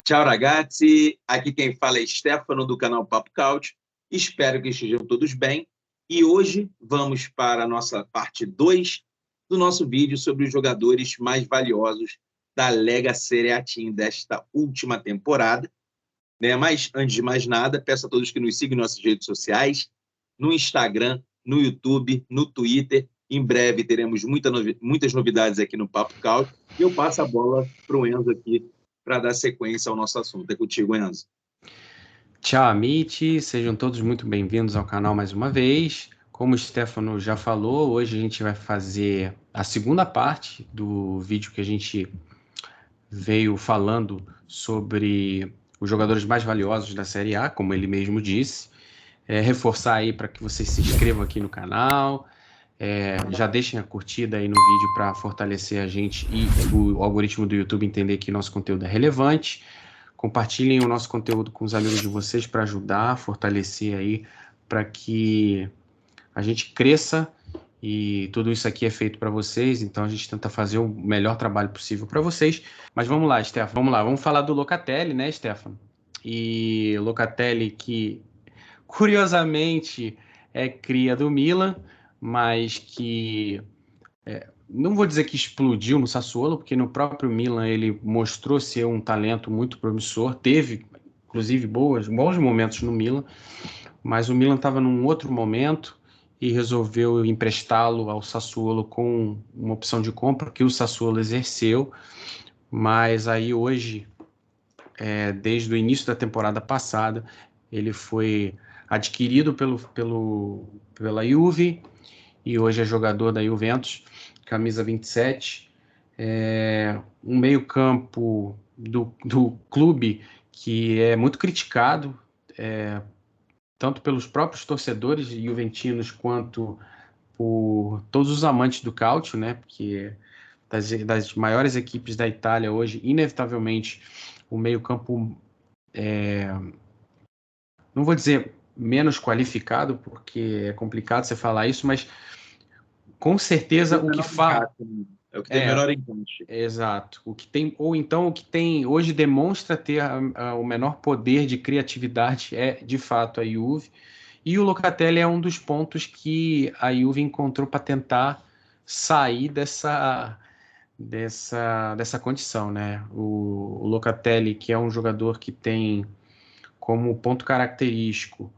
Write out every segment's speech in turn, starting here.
Ciao ragazzi, aqui quem fala é Stefano do canal Papo Couch. Espero que estejam todos bem. E hoje vamos para a nossa parte 2 do nosso vídeo sobre os jogadores mais valiosos da Lega Serie A Team desta última temporada. Mas, antes de mais nada, peço a todos que nos sigam em nossas redes sociais, no Instagram, no YouTube, no Twitter. Em breve teremos muitas novidades aqui no Papo Couch. E eu passo a bola para o Enzo aqui, para dar sequência ao nosso assunto. É contigo, Enzo. Tchau, amici, sejam todos muito bem-vindos ao canal mais uma vez. Como o Stefano já falou, hoje a gente vai fazer a segunda parte do vídeo que a gente veio falando sobre os jogadores mais valiosos da Série A, como ele mesmo disse. Reforçar aí para que vocês se inscrevam aqui no canal, já deixem a curtida aí no vídeo para fortalecer a gente e o algoritmo do YouTube entender que nosso conteúdo é relevante. Compartilhem o nosso conteúdo com os amigos de vocês para ajudar, fortalecer aí, para que a gente cresça, e tudo isso aqui é feito para vocês, então a gente tenta fazer o melhor trabalho possível para vocês. Mas vamos lá, Stefano, vamos falar do Locatelli, né, Stefano? E Locatelli que, curiosamente, é cria do Milan, mas que... não vou dizer que explodiu no Sassuolo, porque no próprio Milan ele mostrou ser um talento muito promissor, teve, inclusive, bons momentos no Milan, mas o Milan estava num outro momento e resolveu emprestá-lo ao Sassuolo com uma opção de compra que o Sassuolo exerceu, mas aí hoje, desde o início da temporada passada, ele foi adquirido pela Juve e hoje é jogador da Juventus, camisa 27, um meio-campo do clube que é muito criticado, tanto pelos próprios torcedores juventinos quanto por todos os amantes do calcio, né? Porque das maiores equipes da Itália hoje, inevitavelmente, o meio-campo não vou dizer menos qualificado, porque é complicado você falar isso, mas com certeza o que faz... É o que tem menor encaixe. Exato. O que tem, ou então o que tem hoje demonstra ter o menor poder de criatividade é, de fato, a Juve. E o Locatelli é um dos pontos que a Juve encontrou para tentar sair dessa condição, né? O Locatelli, que é um jogador que tem como ponto característico,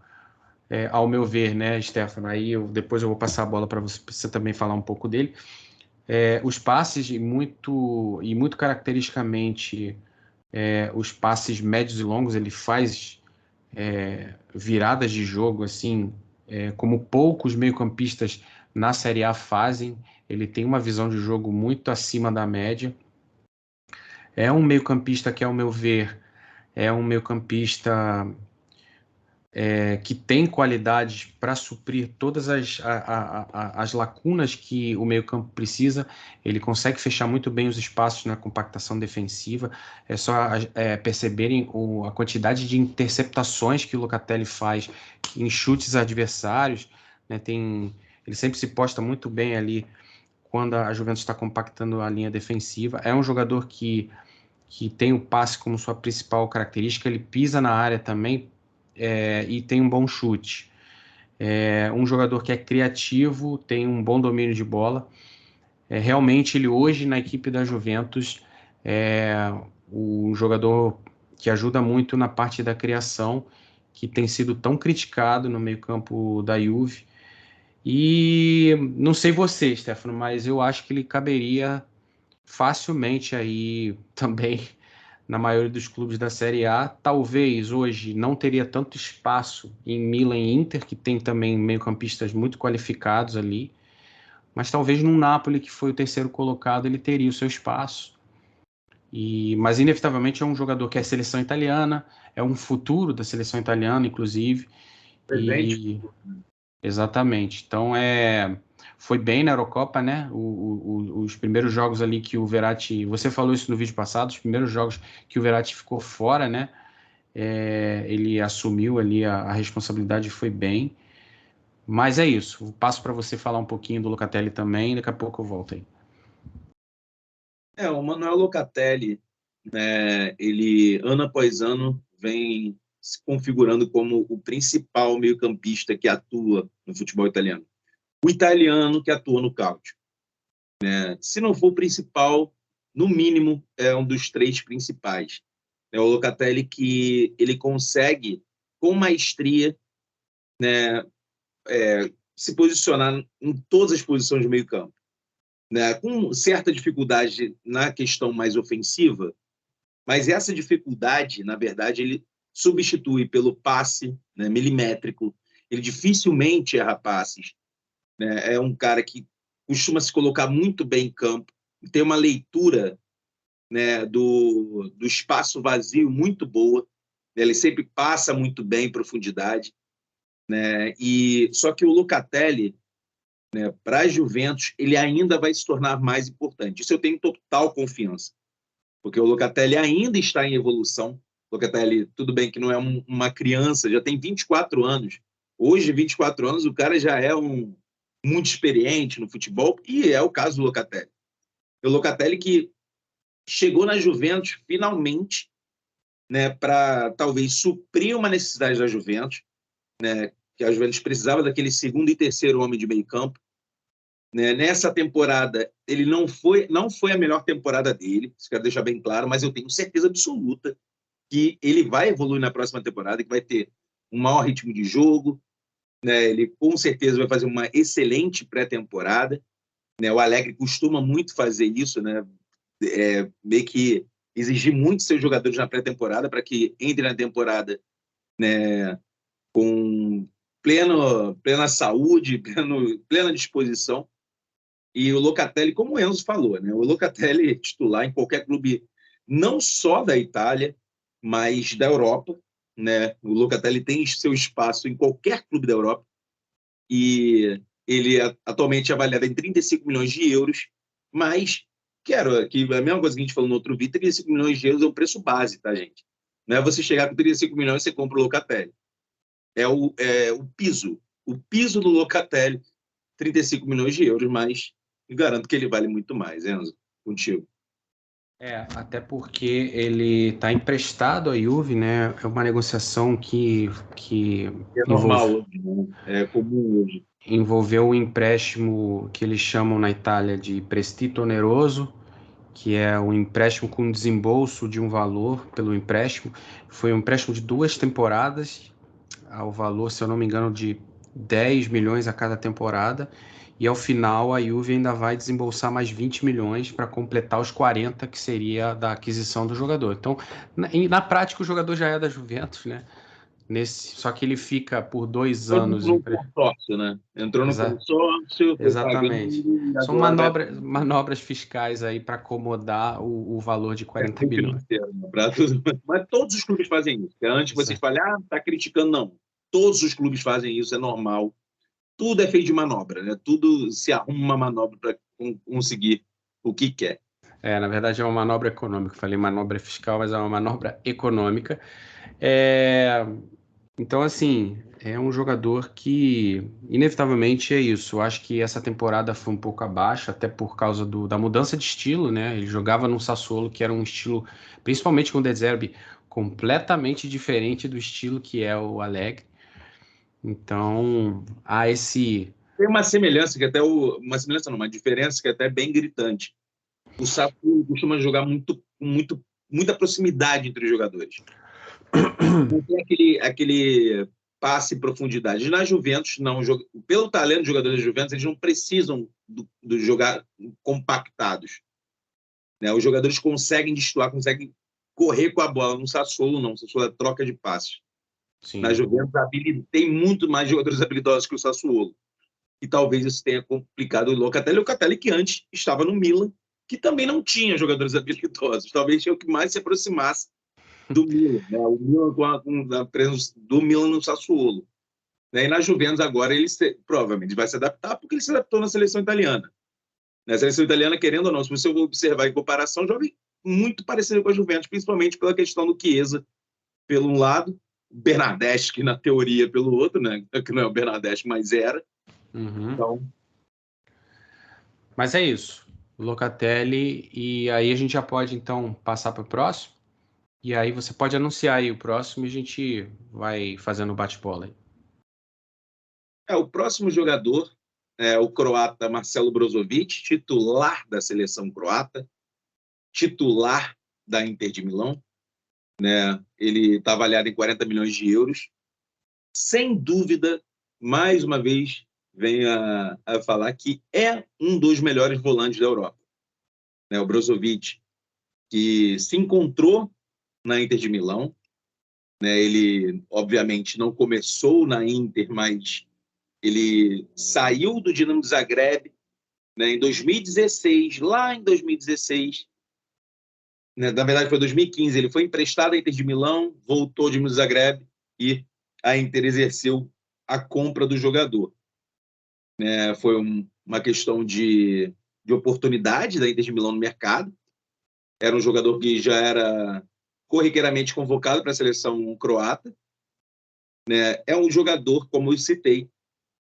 ao meu ver, né, Stefano? Aí depois eu vou passar a bola para você também falar um pouco dele. Os passes e muito caracteristicamente os passes médios e longos, ele faz viradas de jogo assim, como poucos meio-campistas na Série A fazem. Ele tem uma visão de jogo muito acima da média. É um meio-campista que, ao meu ver, é um meio-campista que tem qualidades para suprir todas as lacunas que o meio-campo precisa. Ele consegue fechar muito bem os espaços na compactação defensiva. É só perceberem a quantidade de interceptações que o Locatelli faz em chutes adversários, né? Ele sempre se posta muito bem ali quando a Juventus está compactando a linha defensiva. É um jogador que tem o passe como sua principal característica. Ele pisa na área também, e tem um bom chute. Um jogador que é criativo, tem um bom domínio de bola. Realmente, ele hoje na equipe da Juventus é um jogador que ajuda muito na parte da criação, que tem sido tão criticado no meio-campo da Juve. E não sei você, Stefano, mas eu acho que ele caberia facilmente aí também na maioria dos clubes da Série A. Talvez hoje não teria tanto espaço em Milan e Inter, que tem também meio-campistas muito qualificados ali, mas talvez no Napoli, que foi o terceiro colocado, ele teria o seu espaço. Mas inevitavelmente é um jogador que é seleção italiana, é um futuro da seleção italiana, inclusive. Exatamente. Então foi bem na Eurocopa, né? Os primeiros jogos ali que o Verratti... Você falou isso no vídeo passado, os primeiros jogos que o Verratti ficou fora, né? Ele assumiu ali a responsabilidade e foi bem. Mas é isso. Eu passo para você falar um pouquinho do Locatelli também, daqui a pouco eu volto aí. O Manuel Locatelli, Ele, ano após ano, vem se configurando como o principal meio-campista que atua no futebol italiano. O italiano que atua no Cáutio. Se não for o principal, no mínimo, é um dos três principais. É o Locatelli, que ele consegue, com maestria, se posicionar em todas as posições do meio-campo. Com certa dificuldade na questão mais ofensiva, mas essa dificuldade, na verdade, ele substitui pelo passe milimétrico. Ele dificilmente erra passes. É um cara que costuma se colocar muito bem em campo, tem uma leitura do espaço vazio muito boa. Ele sempre passa muito bem em profundidade. Só que o Locatelli, para a Juventus, ele ainda vai se tornar mais importante. Isso eu tenho total confiança, porque o Locatelli ainda está em evolução. O Locatelli, tudo bem que não é uma criança, já tem 24 anos. Hoje, 24 anos, o cara já é muito experiente no futebol, e é o caso do Locatelli. O Locatelli que chegou na Juventus, finalmente, para talvez suprir uma necessidade da Juventus, que a Juventus precisava daquele segundo e terceiro homem de meio campo. Nessa temporada, ele não foi a melhor temporada dele, isso quero deixar bem claro, mas eu tenho certeza absoluta que ele vai evoluir na próxima temporada, que vai ter um maior ritmo de jogo, ele com certeza vai fazer uma excelente pré-temporada. O Allegri costuma muito fazer isso, meio que exigir muito seus jogadores na pré-temporada para que entre na temporada com plena saúde, plena disposição. E o Locatelli, como o Enzo falou, o Locatelli é titular em qualquer clube, não só da Itália, mas da Europa. O Locatelli tem seu espaço em qualquer clube da Europa. E ele atualmente é avaliado em 35 milhões de euros, mas que a mesma coisa que a gente falou no outro vídeo, 35 milhões de euros é o preço base, tá, gente? Não é você chegar com 35 milhões e você compra o Locatelli. É o piso do Locatelli, 35 milhões de euros, mas garanto que ele vale muito mais, Enzo, contigo. Até porque ele está emprestado à Juve, né? É uma negociação que é normal hoje, é comum hoje. Envolveu um empréstimo que eles chamam na Itália de prestito oneroso, que é um empréstimo com desembolso de um valor pelo empréstimo. Foi um empréstimo de 2 temporadas, ao valor, se eu não me engano, de 10 milhões a cada temporada. E ao final a Juve ainda vai desembolsar mais 20 milhões para completar os 40 que seria da aquisição do jogador. Então, na prática, o jogador já é da Juventus, né? Só que ele fica por 2 anos. Entrou no consórcio, né? Entrou no consórcio, foi exatamente. Pagando, são manobras fiscais aí para acomodar o valor de 40 milhões. Mas todos os clubes fazem isso. Antes vocês falem, tá criticando, não. Todos os clubes fazem isso, é normal. Tudo é feito de manobra, né? Tudo se arruma uma manobra para conseguir o que quer. Na verdade é uma manobra econômica. Falei manobra fiscal, mas é uma manobra econômica. Então, assim, é um jogador que, inevitavelmente, é isso. Eu acho que essa temporada foi um pouco abaixo, até por causa da mudança de estilo, né? Ele jogava no Sassuolo, que era um estilo, principalmente com o De Zerbi, completamente diferente do estilo que é o Allegri. Então, há esse... Tem uma semelhança que até uma semelhança não, uma diferença que é até bem gritante. O Sassuolo costuma jogar muita proximidade entre os jogadores. Não tem aquele passe em profundidade. Na Juventus, não. Pelo talento dos jogadores da Juventus, eles não precisam do jogar compactados. Os jogadores conseguem destoar, conseguem correr com a bola. No Sassuolo, não. No Sassuolo é troca de passes. Sim. Na Juventus, tem muito mais jogadores habilidosos que o Sassuolo. E talvez isso tenha complicado o Locatelli. O Locatelli que antes estava no Milan, que também não tinha jogadores habilidosos. Talvez tinha o que mais se aproximasse do Milan, o Milan com a presença do Milan no Sassuolo. E na Juventus agora ele provavelmente vai se adaptar, porque ele se adaptou na seleção italiana. Na seleção italiana, querendo ou não, se você observar em comparação, joga muito parecido com a Juventus, principalmente pela questão do Chiesa, pelo um lado, Bernardeschi, na teoria, pelo outro, né? Que não é o Bernardeschi, mas era. Uhum. Então... Mas é isso. Locatelli, e aí a gente já pode então passar para o próximo, e aí você pode anunciar aí o próximo e a gente vai fazendo o bate-bola aí. O próximo jogador é o croata Marcelo Brozovic, titular da seleção croata, titular da Inter de Milão, né? Ele está avaliado em 40 milhões de euros. Sem dúvida, mais uma vez, venho a falar que é um dos melhores volantes da Europa, né? O Brozovic, que se encontrou na Inter de Milão, né? Ele, obviamente, não começou na Inter, mas ele saiu do Dinamo de Zagreb, né, em 2016, lá em 2016, né, na verdade foi 2015, ele foi emprestado à Inter de Milão, voltou ao Dinamo de Zagreb e a Inter exerceu a compra do jogador. Foi uma questão de oportunidade da Inter de Milão no mercado. Era um jogador que já era corriqueiramente convocado para a seleção croata. É um jogador, como eu citei,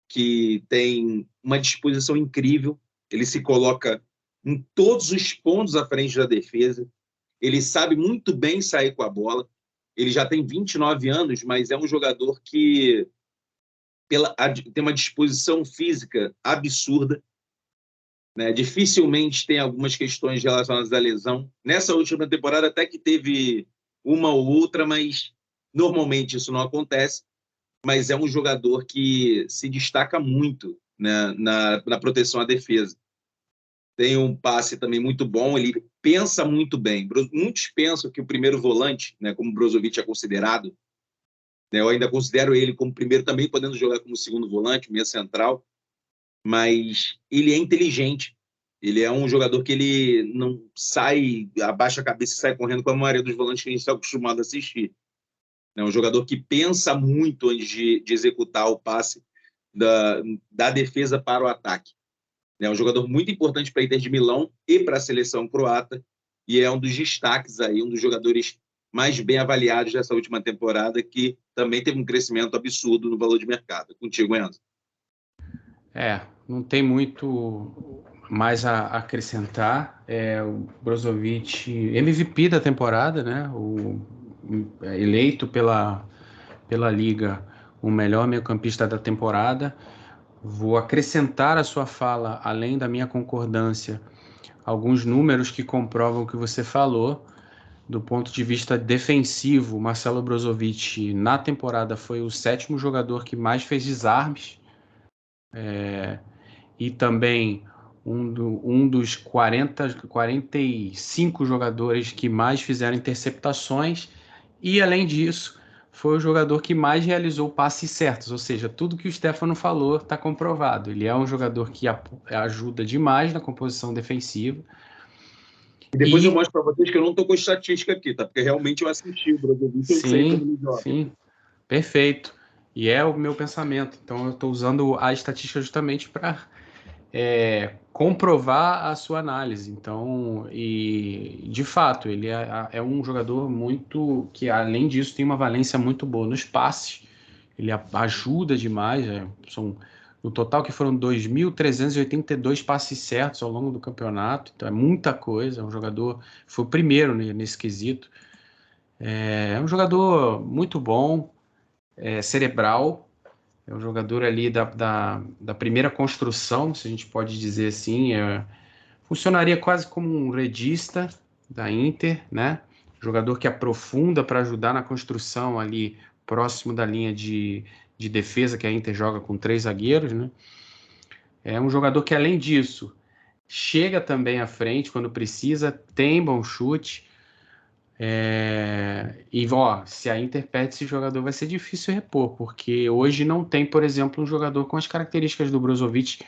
que tem uma disposição incrível. Ele se coloca em todos os pontos à frente da defesa. Ele sabe muito bem sair com a bola. Ele já tem 29 anos, mas é um jogador que tem uma disposição física absurda, né? Dificilmente tem algumas questões relacionadas à lesão. Nessa última temporada até que teve uma ou outra, mas normalmente isso não acontece. Mas é um jogador que se destaca muito, né, na proteção à defesa. Tem um passe também muito bom, ele pensa muito bem. Muitos pensam que o primeiro volante, né, como o Brozovic é considerado, né, eu ainda considero ele como primeiro também, podendo jogar como segundo volante, meia central, mas ele é inteligente. Ele é um jogador que ele não sai, abaixa a cabeça e sai correndo com a maioria dos volantes que a gente está acostumado a assistir. É um jogador que pensa muito antes de executar o passe da defesa para o ataque. É um jogador muito importante para a Inter de Milão e para a seleção croata, e é um dos destaques aí, um dos jogadores mais bem avaliados dessa última temporada, que também teve um crescimento absurdo no valor de mercado. Contigo, Enzo. Não tem muito mais a acrescentar. O Brozovic, MVP da temporada, né? Eleito pela Liga o melhor meio-campista da temporada. Vou acrescentar à sua fala, além da minha concordância, alguns números que comprovam o que você falou. Do ponto de vista defensivo, Marcelo Brozovic na temporada foi o 7º jogador que mais fez desarmes, e também um dos 45 jogadores que mais fizeram interceptações, e além disso foi o jogador que mais realizou passes certos, ou seja, tudo que o Stefano falou está comprovado. Ele é um jogador que ajuda demais na composição defensiva. E depois eu mostro para vocês que eu não estou com estatística aqui, tá? Porque realmente eu assisti o Brozovic, eu sei como ele joga. Sim, perfeito. E é o meu pensamento. Então eu estou usando a estatística justamente para comprovar a sua análise. Então, e de fato, ele é um jogador muito que, além disso, tem uma valência muito boa nos passes. Ele ajuda demais. No total que foram 2.382 passes certos ao longo do campeonato. Então é muita coisa. É um jogador, foi o primeiro nesse quesito. É um jogador muito bom, cerebral. É um jogador ali da primeira construção, se a gente pode dizer assim. Funcionaria quase como um redista da Inter, né? Jogador que aprofunda para ajudar na construção ali próximo da linha de defesa, que a Inter joga com 3 zagueiros, né? É um jogador que, além disso, chega também à frente quando precisa, tem bom chute. Se a Inter perde esse jogador, vai ser difícil repor, porque hoje não tem, por exemplo, um jogador com as características do Brozovic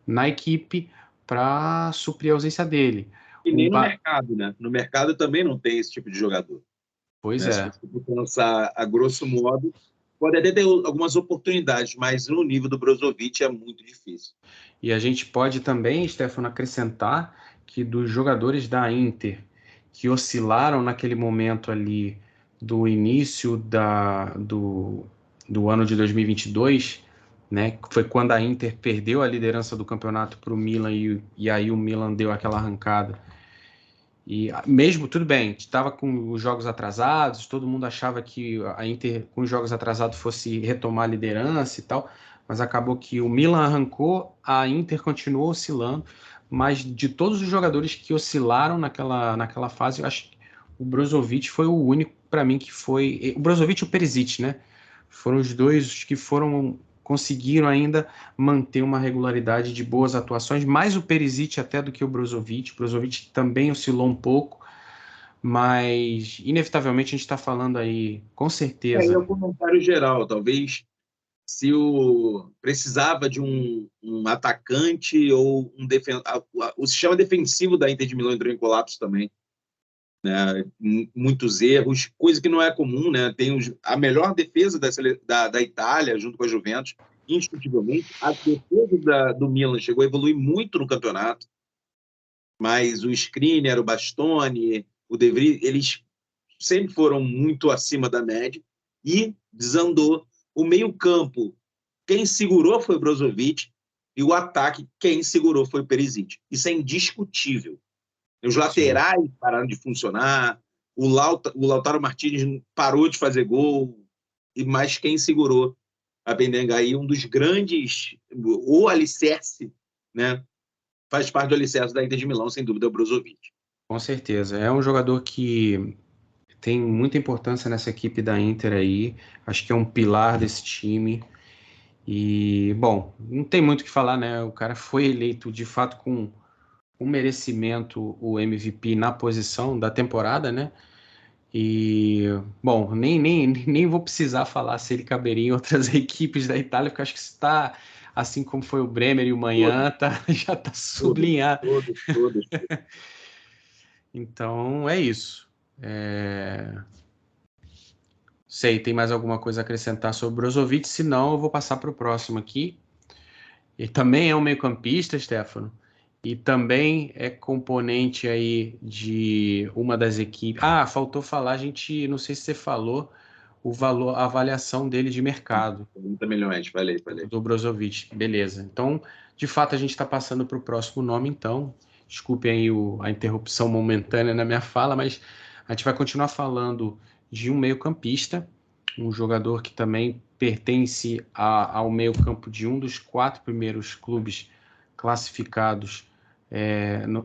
na equipe para suprir a ausência dele. E nem no mercado, né? No mercado também não tem esse tipo de jogador. Pois né? é. Se você for pensar a grosso modo, pode até ter algumas oportunidades, mas no nível do Brozovic é muito difícil. E a gente pode também, Stefano, acrescentar que dos jogadores da Inter que oscilaram naquele momento ali do início do ano de 2022, né? Foi quando a Inter perdeu a liderança do campeonato para o Milan e aí o Milan deu aquela arrancada. E mesmo, tudo bem, estava com os jogos atrasados, todo mundo achava que a Inter, com os jogos atrasados, fosse retomar a liderança e tal, mas acabou que o Milan arrancou, a Inter continuou oscilando, mas de todos os jogadores que oscilaram naquela fase, eu acho que o Brozovic foi o único, para mim, que foi... O Brozovic e o Perisic, né? Foram os dois que conseguiram ainda manter uma regularidade de boas atuações, mais o Perisic até do que o Brozovic. O Brozovic também oscilou um pouco, mas inevitavelmente a gente está falando aí, com certeza. É um comentário geral, talvez se precisava de um atacante ou um defensor. O sistema defensivo da Inter de Milão entrou em colapso também. Né? Muitos erros, coisa que não é comum, né? Tem a melhor defesa da Itália, junto com a Juventus, indiscutivelmente. A defesa do Milan chegou a evoluir muito no campeonato, mas o Skriniar, o Bastoni, o De Vries, eles sempre foram muito acima da média e desandou. O meio-campo, quem segurou foi o Brozovic, e o ataque, quem segurou foi o Perisic. Isso é indiscutível. Os laterais Sim. pararam de funcionar, o Lautaro Martínez parou de fazer gol, mas quem segurou a Bendengaí, um dos grandes, o alicerce, né? Faz parte do alicerce da Inter de Milão, sem dúvida, é o Brozovic. Com certeza. É um jogador que tem muita importância nessa equipe da Inter aí. Acho que é um pilar desse time. E, bom, não tem muito o que falar, né? O cara foi eleito, de fato, com merecimento o MVP na posição da temporada, né? E, bom, nem vou precisar falar se ele caberia em outras equipes da Itália, porque acho que está, assim como foi o Bremer e o Manhã, já está sublinhado. Todos. Então, é isso. Sei, tem mais alguma coisa a acrescentar sobre o Brozovic? Se não, eu vou passar para o próximo aqui. Ele também é um meio-campista, Stefano, e também é componente aí de uma das equipes. Ah, faltou falar, a gente, não sei se você falou, o valor, a avaliação dele de mercado. 30 milhões, falei. Do Brozovic, beleza. Então, de fato, a gente está passando para o próximo nome, então. Desculpem aí a interrupção momentânea na minha fala, mas a gente vai continuar falando de um meio-campista, um jogador que também pertence ao meio-campo de um dos 4 primeiros clubes classificados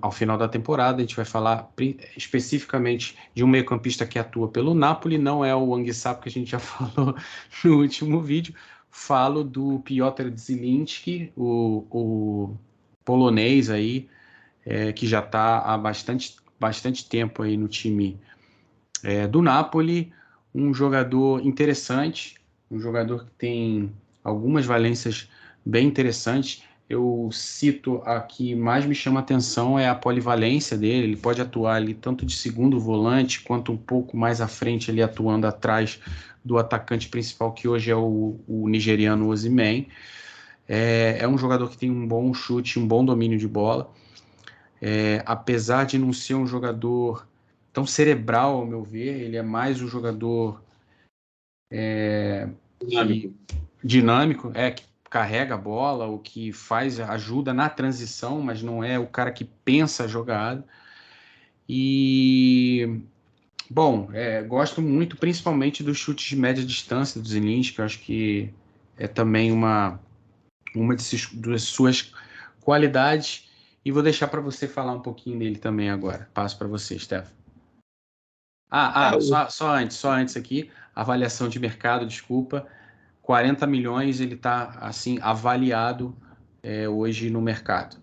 ao final da temporada. A gente vai falar especificamente de um meio-campista que atua pelo Napoli, não é o Anguissa, que a gente já falou no último vídeo. Falo do Piotr Zielinski, o polonês aí, que já está há bastante tempo aí no time do Napoli, um jogador interessante, um jogador que tem algumas valências bem interessantes. Eu cito a que mais me chama a atenção é a polivalência dele. Ele pode atuar ali tanto de segundo volante quanto um pouco mais à frente, ali atuando atrás do atacante principal, que hoje é o nigeriano Osimhen. É um jogador que tem um bom chute, um bom domínio de bola. Apesar de não ser um jogador tão cerebral, ao meu ver, ele é mais um jogador dinâmico, que carrega a bola, o que ajuda na transição, mas não é o cara que pensa a jogada. E, bom, gosto muito, principalmente dos chutes de média distância do Zielinski, que eu acho que é também uma das suas qualidades. E vou deixar para você falar um pouquinho dele também agora. Passo para você, Stefano. Só antes aqui, avaliação de mercado, desculpa. 40 milhões ele está assim, avaliado hoje no mercado.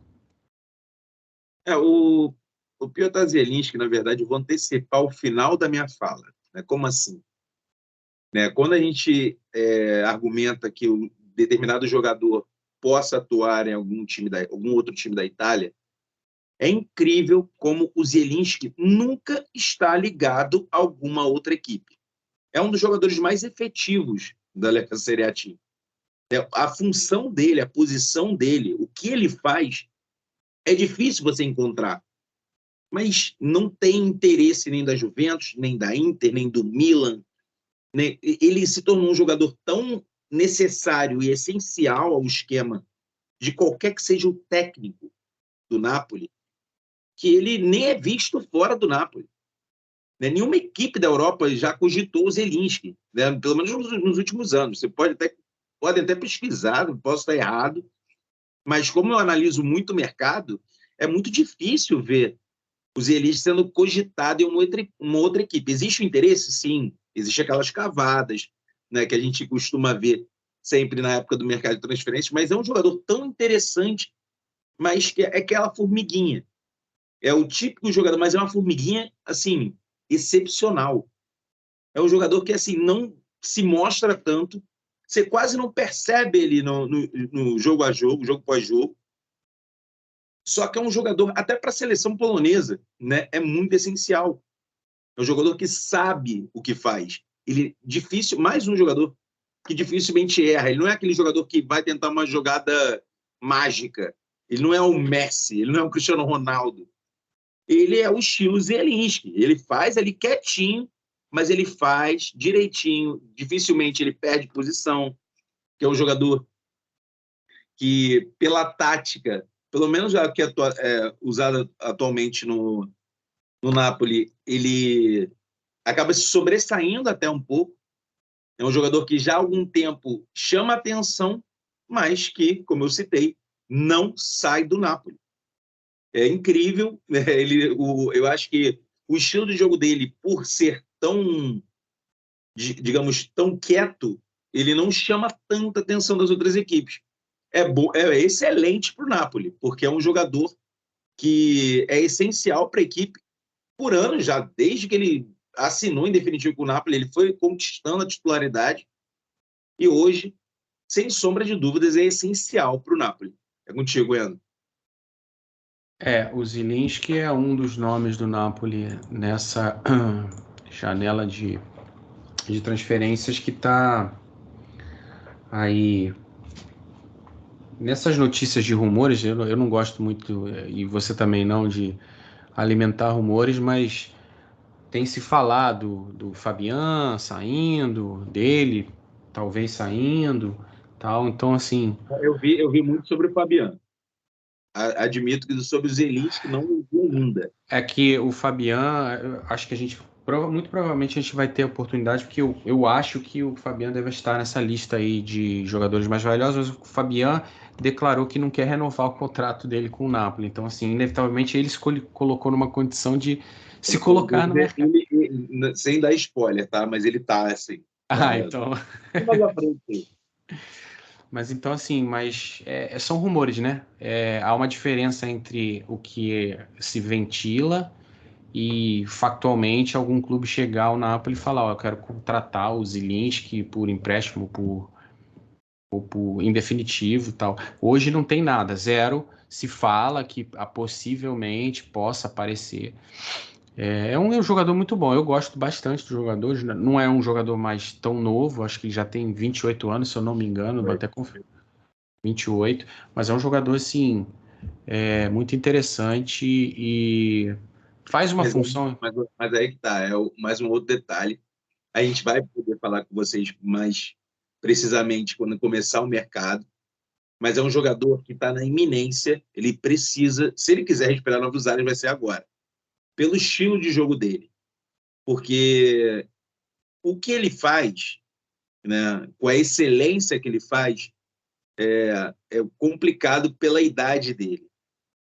O Piotr Zielinski, na verdade, eu vou antecipar o final da minha fala. Né? Como assim? Né? Quando a gente argumenta que um determinado jogador possa atuar em algum outro time da Itália, é incrível como o Zielinski nunca está ligado a alguma outra equipe. É um dos jogadores mais efetivos da Serie A. A função dele, a posição dele, o que ele faz, é difícil você encontrar. Mas não tem interesse nem da Juventus, nem da Inter, nem do Milan. Ele se tornou um jogador tão necessário e essencial ao esquema de qualquer que seja o técnico do Napoli, que ele nem é visto fora do Napoli. Né? Nenhuma equipe da Europa já cogitou o Zelinski, né? Pelo menos nos últimos anos. Você pode até pesquisar, não posso estar errado, mas como eu analiso muito o mercado, é muito difícil ver o Zelinski sendo cogitado em uma outra equipe. Existe o interesse? Sim. Existem aquelas cavadas, né, que a gente costuma ver sempre na época do mercado de transferências, mas é um jogador tão interessante, mas que é aquela formiguinha. É o típico jogador, mas é uma formiguinha, assim, excepcional. É um jogador que, assim, não se mostra tanto, você quase não percebe ele no jogo a jogo pós-jogo, só que é um jogador, até para a seleção polonesa, né, é muito essencial. É um jogador que sabe o que faz. Mais um jogador que dificilmente erra. Ele não é aquele jogador que vai tentar uma jogada mágica. Ele não é o Messi, ele não é o Cristiano Ronaldo. Ele é o estilo Zelinski. Ele faz ali quietinho, mas ele faz direitinho. Dificilmente ele perde posição, que é um jogador que, pela tática, pelo menos a que é usada atualmente no Napoli, ele acaba se sobressaindo até um pouco. É um jogador que já há algum tempo chama atenção, mas que, como eu citei, não sai do Napoli. É incrível. Eu acho que o estilo de jogo dele, por ser tão, digamos, tão quieto, ele não chama tanta atenção das outras equipes. É excelente para o Napoli, porque é um jogador que é essencial para a equipe por anos já, desde que ele assinou em definitivo com o Napoli, ele foi conquistando a titularidade e hoje, sem sombra de dúvidas, é essencial para o Napoli. É contigo, Endo. O Zilinski é um dos nomes do Napoli nessa janela de transferências que está aí. Nessas notícias de rumores, eu não gosto muito, e você também não, de alimentar rumores, mas tem se falado do Fabian saindo, dele talvez saindo, tal. Então, assim, Eu vi muito sobre o Fabiano. Admito que sobre o Zelinski não ouvi ainda. é que o Fabian, eu acho que a gente muito provavelmente a gente vai ter oportunidade, porque eu acho que o Fabian deve estar nessa lista aí de jogadores mais valiosos, mas o Fabian declarou que não quer renovar o contrato dele com o Napoli. Então, assim, inevitavelmente ele se colocou numa condição de se colocar no mercado. Sem dar spoiler, tá? Mas ele tá assim. Então. Mais à frente. Mas então, assim, são rumores, né? Há uma diferença entre o que se ventila e factualmente algum clube chegar ao Napoli e falar, eu quero contratar o Zilinski por empréstimo em definitivo e tal. Hoje não tem nada, zero. Se fala que possivelmente possa aparecer. É um jogador muito bom, eu gosto bastante do jogador, não é um jogador mais tão novo, acho que ele já tem 28 anos, se eu não me engano, vou até conferir. 28, mas é um jogador assim muito interessante e faz uma função. Mas aí que tá, mais um outro detalhe. A gente vai poder falar com vocês mais precisamente quando começar o mercado, mas é um jogador que está na iminência, ele precisa, se ele quiser respirar novos ares, vai ser agora, pelo estilo de jogo dele. Porque o que ele faz, né, com a excelência que ele faz, é complicado pela idade dele.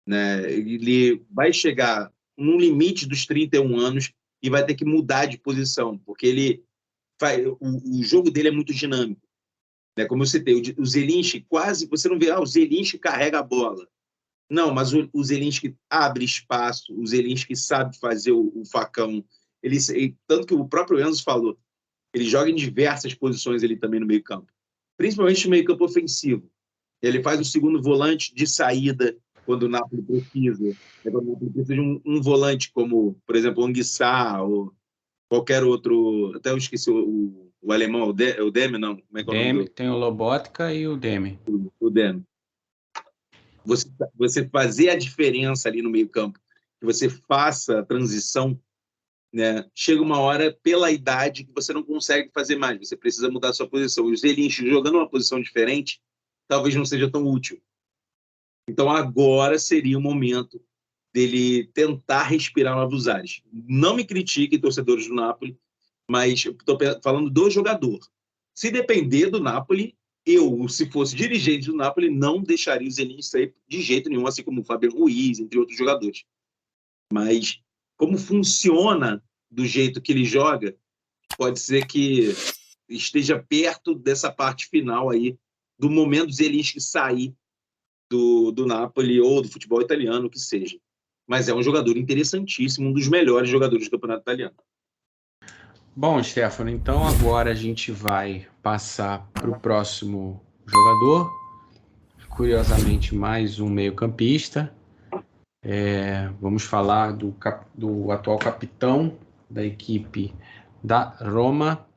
Né? Ele vai chegar no limite dos 31 anos e vai ter que mudar de posição, porque o jogo dele é muito dinâmico. Né? Como eu citei, o Zelinski quase, você não vê, o Zelinski carrega a bola. Não, mas o Zelinski abre espaço, o Zelinski sabe fazer o facão. Tanto que o próprio Enzo falou, ele joga em diversas posições ele também no meio campo, principalmente no meio campo ofensivo. Ele faz o segundo volante de saída quando o Napoli precisa. Quando o Napoli precisa de um volante como, por exemplo, o Anguissá ou qualquer outro. Até eu esqueci o alemão, o Demi, não. Como é que é o nome Demi, tem o Lobotka e o Demi. o Demi? Você fazer a diferença ali no meio-campo, que você faça a transição, né? Chega uma hora, pela idade, que você não consegue fazer mais, você precisa mudar a sua posição. O Zelinski jogando uma posição diferente, talvez não seja tão útil. Então agora seria o momento dele tentar respirar novos ares. Não me critiquem, torcedores do Napoli, mas estou falando do jogador. Se depender do Napoli, eu, se fosse dirigente do Napoli, não deixaria o Zelinski sair de jeito nenhum, assim como o Fábio Ruiz, entre outros jogadores. Mas como funciona do jeito que ele joga, pode ser que esteja perto dessa parte final aí, do momento do Zelinski sair do Napoli ou do futebol italiano, o que seja. Mas é um jogador interessantíssimo, um dos melhores jogadores do campeonato italiano. Bom, Stefano, então agora a gente vai passar para o próximo jogador. Curiosamente, mais um meio-campista. Vamos falar do atual capitão da equipe da Roma,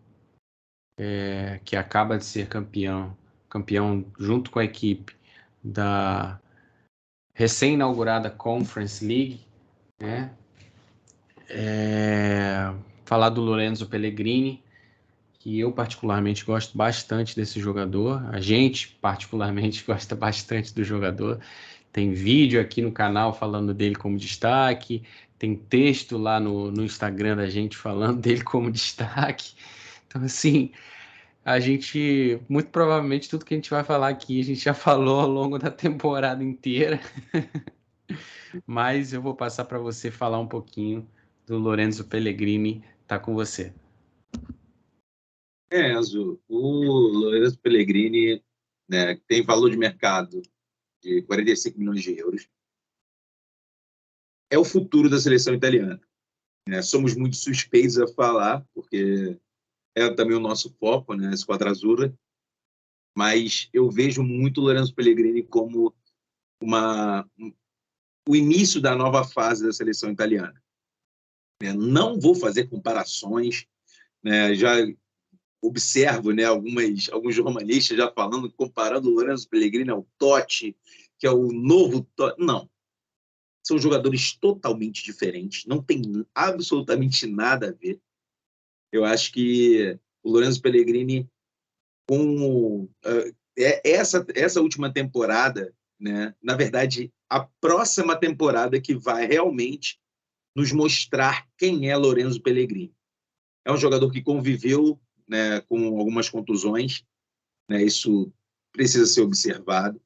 que acaba de ser campeão junto com a equipe da recém-inaugurada Conference League, né? Falar do Lorenzo Pellegrini, que eu particularmente gosto bastante desse jogador, a gente particularmente gosta bastante do jogador. Tem vídeo aqui no canal falando dele como destaque, tem texto lá no Instagram da gente falando dele como destaque. Então, assim, a gente, muito provavelmente, tudo que a gente vai falar aqui, a gente já falou ao longo da temporada inteira. Mas eu vou passar para você falar um pouquinho do Lorenzo Pellegrini. Tá com você. Enzo, o Lorenzo Pellegrini, né, tem valor de mercado de 45 milhões de euros. É o futuro da seleção italiana, né? Somos muito suspeitos a falar, porque é também o nosso foco, né, a Squadra Azzurra, mas eu vejo muito o Lorenzo Pellegrini como o início da nova fase da seleção italiana. Não vou fazer comparações, né, já observo, né, alguns jornalistas já falando, comparando o Lorenzo Pellegrini ao Totti, que é o novo Totti. Não. São jogadores totalmente diferentes, não tem absolutamente nada a ver. Eu acho que o Lorenzo Pellegrini, com essa última temporada, né, na verdade, a próxima temporada que vai realmente nos mostrar quem é Lorenzo Pellegrini. É um jogador que conviveu, né, com algumas contusões, né, isso precisa ser observado.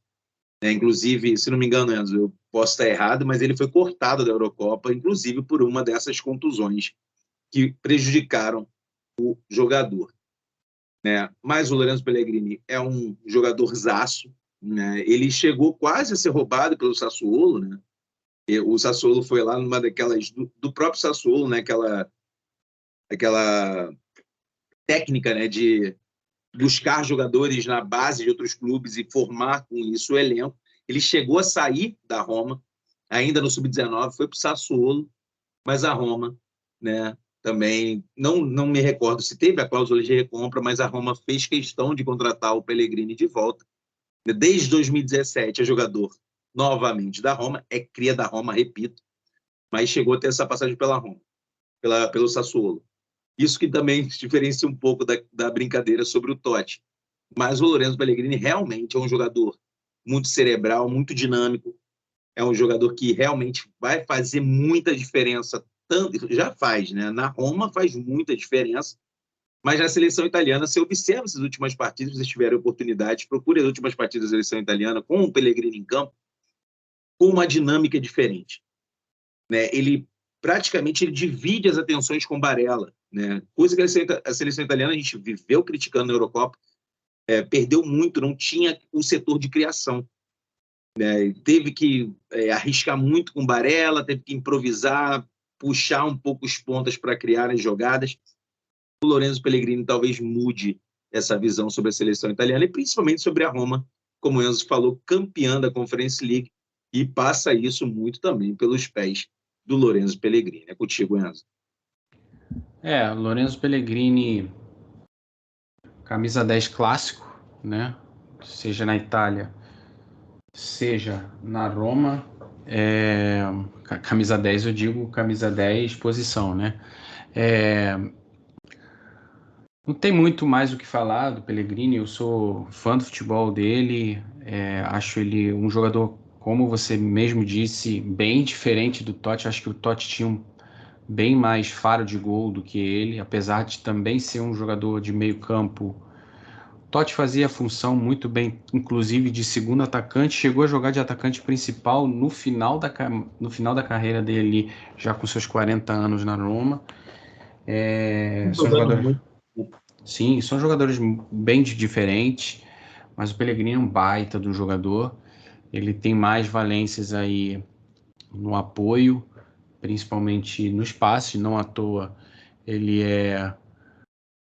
Inclusive, se não me engano, Enzo, eu posso estar errado, mas ele foi cortado da Eurocopa, inclusive por uma dessas contusões que prejudicaram o jogador. Mas o Lorenzo Pellegrini é um jogadorzaço, né? Ele chegou quase a ser roubado pelo Sassuolo, né? O Sassuolo foi lá numa daquelas do próprio Sassuolo, né? Aquela técnica, né, de buscar jogadores na base de outros clubes e formar com isso o elenco. Ele chegou a sair da Roma, ainda no Sub-19, foi para o Sassuolo, mas a Roma, né, também, não me recordo se teve a cláusula de recompra, mas a Roma fez questão de contratar o Pellegrini de volta. Desde 2017 é jogador novamente da Roma, é cria da Roma, repito, mas chegou a ter essa passagem pela Roma, pelo Sassuolo. Isso que também diferencia um pouco da brincadeira sobre o Totti. Mas o Lorenzo Pellegrini realmente é um jogador muito cerebral, muito dinâmico. É um jogador que realmente vai fazer muita diferença. Já faz, né? Na Roma faz muita diferença. Mas na seleção italiana, você observa essas últimas partidas, se vocês tiverem oportunidade, procure as últimas partidas da seleção italiana com o Pellegrini em campo, com uma dinâmica diferente. Ele praticamente ele divide as atenções com Barella, né? Coisa que a seleção italiana a gente viveu criticando na Eurocopa, perdeu muito, não tinha o setor de criação, né? Teve que arriscar muito com Barella, teve que improvisar, puxar um pouco os pontas para criar as jogadas. O Lorenzo Pellegrini talvez mude essa visão sobre a seleção italiana e principalmente sobre a Roma, como o Enzo falou, campeã da Conference League, e passa isso muito também pelos pés do Lorenzo Pellegrini. É contigo, Enzo. Lorenzo Pellegrini, camisa 10 clássico, né? Seja na Itália, seja na Roma. Camisa 10, eu digo camisa 10 posição, né? Não tem muito mais o que falar do Pellegrini, eu sou fã do futebol dele, acho ele um jogador, como você mesmo disse, bem diferente do Totti. Acho que o Totti tinha bem mais faro de gol do que ele, apesar de também ser um jogador de meio campo. O Totti fazia a função muito bem, inclusive de segundo atacante, chegou a jogar de atacante principal no final da carreira dele, já com seus 40 anos na Roma. São jogadores... Sim, são jogadores bem diferentes, mas o Pellegrini é um baita de um jogador. Ele tem mais valências aí no apoio, principalmente nos passes, não à toa. Ele é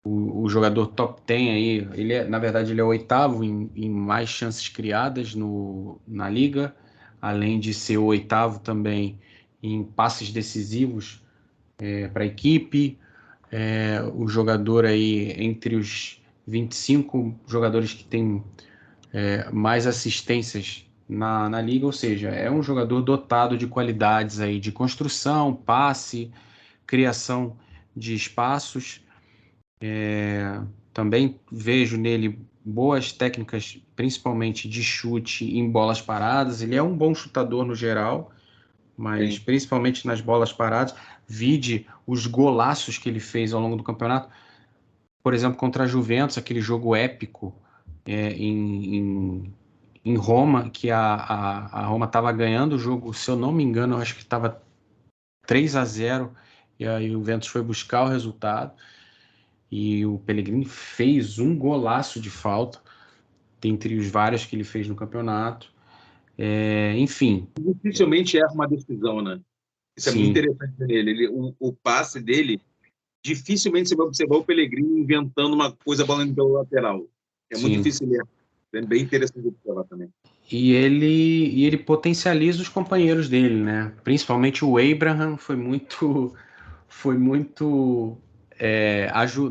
o jogador top 10 aí. Na verdade, ele é o 8º em mais chances criadas na liga, além de ser o 8º também em passes decisivos para a equipe. O jogador aí entre os 25 jogadores que tem mais assistências na liga, ou seja, é um jogador dotado de qualidades aí de construção, passe, criação de espaços. Também vejo nele boas técnicas, principalmente de chute em bolas paradas. Ele é um bom chutador no geral, mas Sim. principalmente nas bolas paradas. Vide os golaços que ele fez ao longo do campeonato. Por exemplo, contra a Juventus, aquele jogo épico em Roma, que a Roma estava ganhando o jogo, se eu não me engano, eu acho que estava 3-0, e aí o Juventus foi buscar o resultado, e o Pellegrini fez um golaço de falta, dentre os vários que ele fez no campeonato. Enfim. Dificilmente erra uma decisão, né? Isso é muito Sim. interessante nele. O passe dele, dificilmente você vai observar o Pellegrini inventando uma coisa balando pelo lateral. É muito Sim. difícil ele errar. É bem interessante observar também. E ele potencializa os companheiros dele, né? Principalmente o Abraham foi muito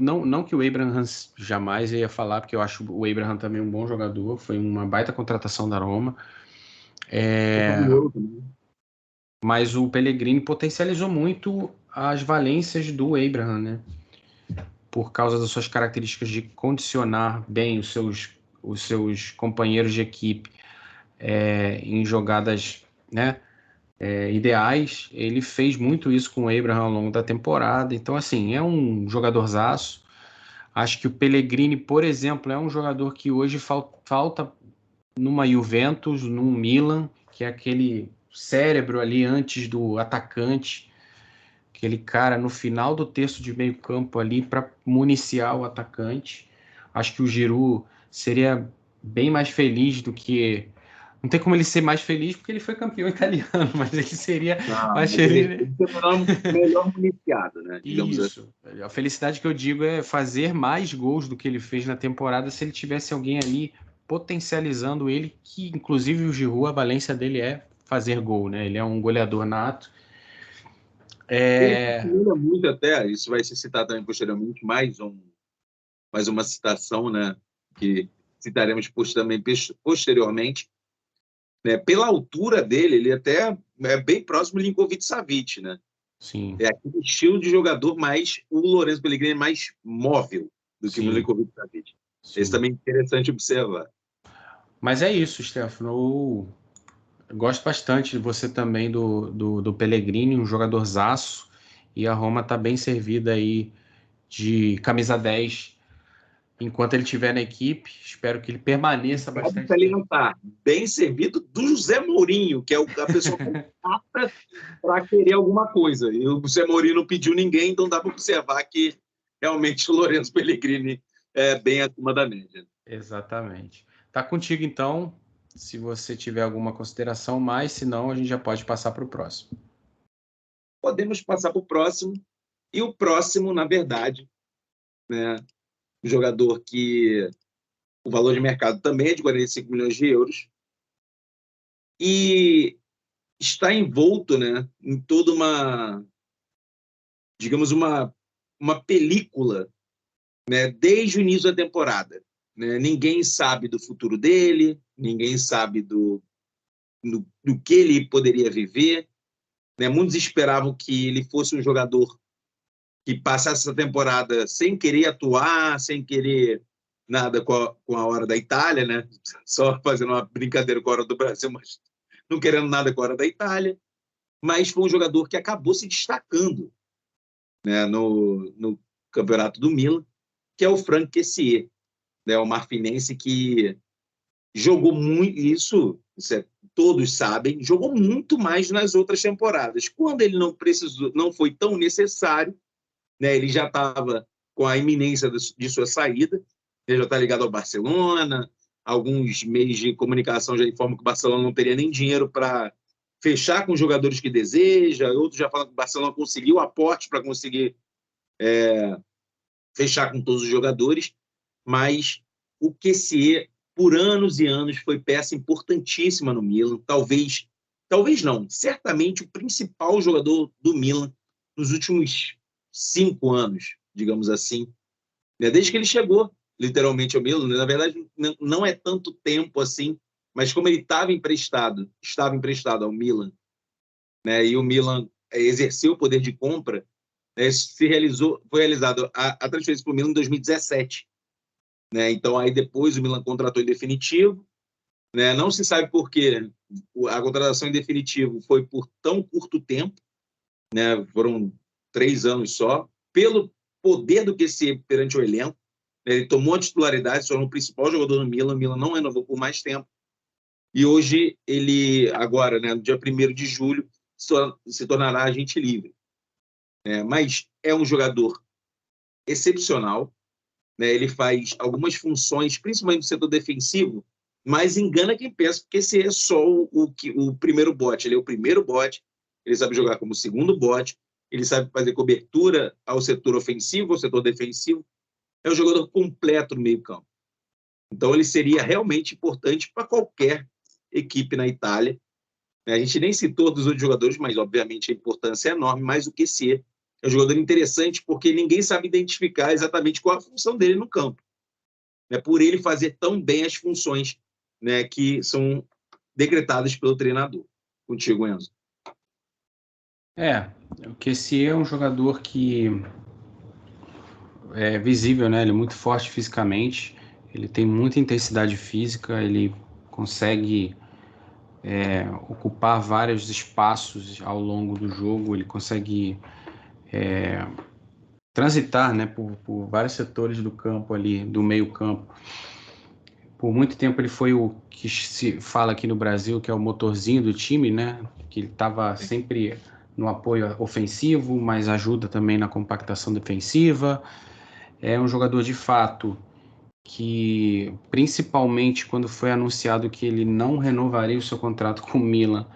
não que o Abraham jamais ia falar, porque eu acho o Abraham também um bom jogador, foi uma baita contratação da Roma. Mas o Pellegrini potencializou muito as valências do Abraham, né? Por causa das suas características de condicionar bem os seus companheiros de equipe em jogadas, né, ideais. Ele fez muito isso com o Abraham ao longo da temporada. Então, assim, é um jogadorzaço. Acho que o Pellegrini, por exemplo, é um jogador que hoje falta numa Juventus, num Milan, que é aquele cérebro ali antes do atacante, aquele cara no final do terço de meio campo ali para municiar o atacante. Acho que o Giroud seria bem mais feliz do que... Não tem como ele ser mais feliz porque ele foi campeão italiano, mas ele seria mais Mas ele feliz. é melhor municiado, né? Digamos assim. Isso. A felicidade que eu digo é fazer mais gols do que ele fez na temporada se ele tivesse alguém ali potencializando ele, que inclusive o Giroud, a valência dele é fazer gol, né? Ele é um goleador nato. Ele lembra muito até, isso vai ser citado também posteriormente, mais uma citação, né? Que citaremos também posteriormente. Né? Pela altura dele, ele até é bem próximo de Milinkovic-Savic, né? Sim. É aquele estilo de jogador mais... O Lorenzo Pellegrini é mais móvel do que o Milinkovic-Savic. Isso também é interessante observar. Mas é isso, Stefano. Eu gosto bastante de você também do Pellegrini, um jogadorzaço. E a Roma está bem servida aí de camisa 10 enquanto ele estiver na equipe. Espero que ele permaneça bastante Ele tempo. não está bem servido do José Mourinho, que é a pessoa constata para querer alguma coisa. E o José Mourinho não pediu ninguém, então dá para observar que realmente o Lorenzo Pellegrini é bem acima da média. Exatamente. Tá contigo, então, se você tiver alguma consideração mais, senão a gente já pode passar para o próximo. Podemos passar para o próximo. E o próximo, na verdade, né, um jogador que o valor de mercado também é de 45 milhões de euros e está envolto, né, em toda uma, digamos, uma película, né, desde o início da temporada. Né? Ninguém sabe do futuro dele, ninguém sabe do que ele poderia viver. Né? Muitos esperavam que ele fosse um jogador que passasse essa temporada sem querer atuar, sem querer nada com a hora da Itália, né? Só fazendo uma brincadeira com a hora do Brasil, mas não querendo nada com a hora da Itália. Mas foi um jogador que acabou se destacando, né, no campeonato do Milan, que é o Franck Kessié, né, o marfinense que jogou muito, todos sabem, jogou muito mais nas outras temporadas. Quando ele não precisou, não foi tão necessário, né, ele já estava com a iminência de sua saída, ele já está ligado ao Barcelona, alguns meios de comunicação já informam que o Barcelona não teria nem dinheiro para fechar com os jogadores que deseja, outros já falam que o Barcelona conseguiu aporte para conseguir fechar com todos os jogadores, mas o Kessié, por anos e anos, foi peça importantíssima no Milan, talvez não, certamente o principal jogador do Milan nos últimos 5 anos, digamos assim, né? Desde que ele chegou, literalmente, ao Milan. Na verdade, não é tanto tempo assim, mas como ele estava emprestado ao Milan, né? E o Milan exerceu o poder de compra, né? Foi realizado a transferência para o Milan em 2017. Né? Então, aí depois o Milan contratou em definitivo. Né? Não se sabe por quê a contratação em definitivo foi por tão curto tempo, né? Foram 3 anos só, pelo poder do Kessié perante o elenco. Ele tomou a titularidade, se tornou o principal jogador do Milan. O Milan não renovou por mais tempo. E hoje, ele, agora, né, no dia 1º de julho, se tornará agente livre. Mas é um jogador excepcional, né? Ele faz algumas funções, principalmente no setor defensivo, mas engana quem pensa, porque esse é só o primeiro bote. Ele é o primeiro bote, ele sabe jogar como segundo bote, ele sabe fazer cobertura ao setor ofensivo, ao setor defensivo. É um jogador completo no meio-campo. Então, ele seria realmente importante para qualquer equipe na Itália. A gente nem citou dos outros jogadores, mas, obviamente, a importância é enorme. Mas o Kessié é um jogador interessante porque ninguém sabe identificar exatamente qual a função dele no campo. Por ele fazer tão bem as funções, né, que são decretadas pelo treinador. Contigo, Enzo. O Kessié é um jogador que é visível, né? Ele é muito forte fisicamente, ele tem muita intensidade física, ele consegue ocupar vários espaços ao longo do jogo, ele consegue transitar, né, por vários setores do campo ali, do meio campo. Por muito tempo ele foi o que se fala aqui no Brasil, que é o motorzinho do time, né? Que ele estava sempre no apoio ofensivo, mas ajuda também na compactação defensiva. É um jogador de fato que, principalmente quando foi anunciado que ele não renovaria o seu contrato com o Milan,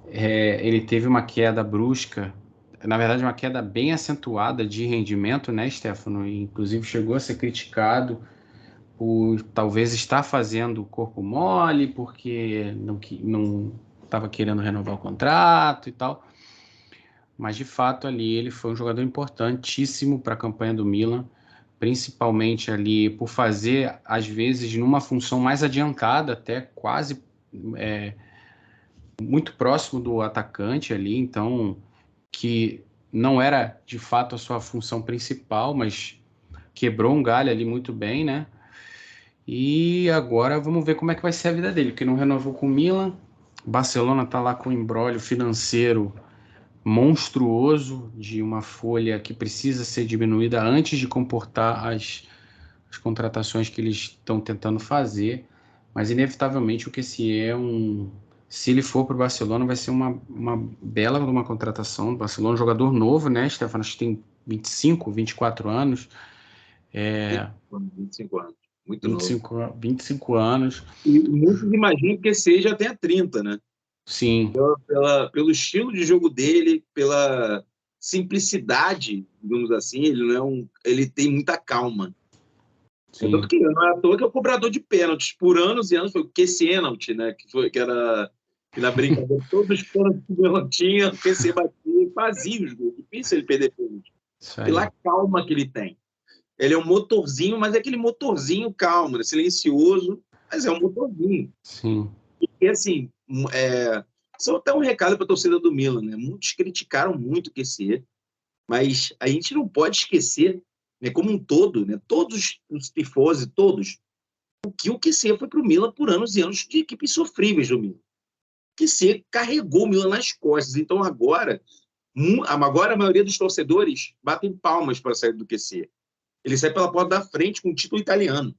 ele teve uma queda brusca, na verdade uma queda bem acentuada de rendimento, né, Stefano? E, inclusive chegou a ser criticado por talvez estar fazendo o corpo mole, porque não estava querendo renovar o contrato e tal. Mas, de fato, ali ele foi um jogador importantíssimo para a campanha do Milan, principalmente ali por fazer, às vezes, numa função mais adiantada, até quase muito próximo do atacante ali, então, que não era, de fato, a sua função principal, mas quebrou um galho ali muito bem, né? E agora vamos ver como é que vai ser a vida dele, porque não renovou com o Milan. O Barcelona está lá com um imbróglio financeiro monstruoso de uma folha que precisa ser diminuída antes de comportar as contratações que eles estão tentando fazer. Mas inevitavelmente o Kessié se ele for para o Barcelona, vai ser uma bela uma contratação. O Barcelona é um jogador novo, né, Stefano? Acho que tem 25, 24 anos. 25 anos. Muito 25 anos. E muitos imaginam que seja até 30, né? Sim. Pelo estilo de jogo dele, pela simplicidade, digamos assim, ele tem muita calma. Tanto que não é à toa que é o cobrador de pênaltis. Por anos e anos foi o Kessié, né? Que era que na brincadeira, todos os pênaltis que ele tinha, o Kessié batia e fazia os gols. Difícil ele perder pênalti. Pela calma que ele tem. Ele é um motorzinho, mas é aquele motorzinho calmo, né? Silencioso, mas é um motorzinho. Sim. E assim, só até um recado para a torcida do Milan, né? Muitos criticaram muito o Kessié, Mas a gente não pode esquecer, né, como um todo, né, todos os tifosi, todos, o que o QC foi para o Milan por anos e anos de equipes sofríveis do Milan. O QC carregou o Milan nas costas. Então agora a maioria dos torcedores batem palmas para sair do QC. Ele sai pela porta da frente com o título italiano.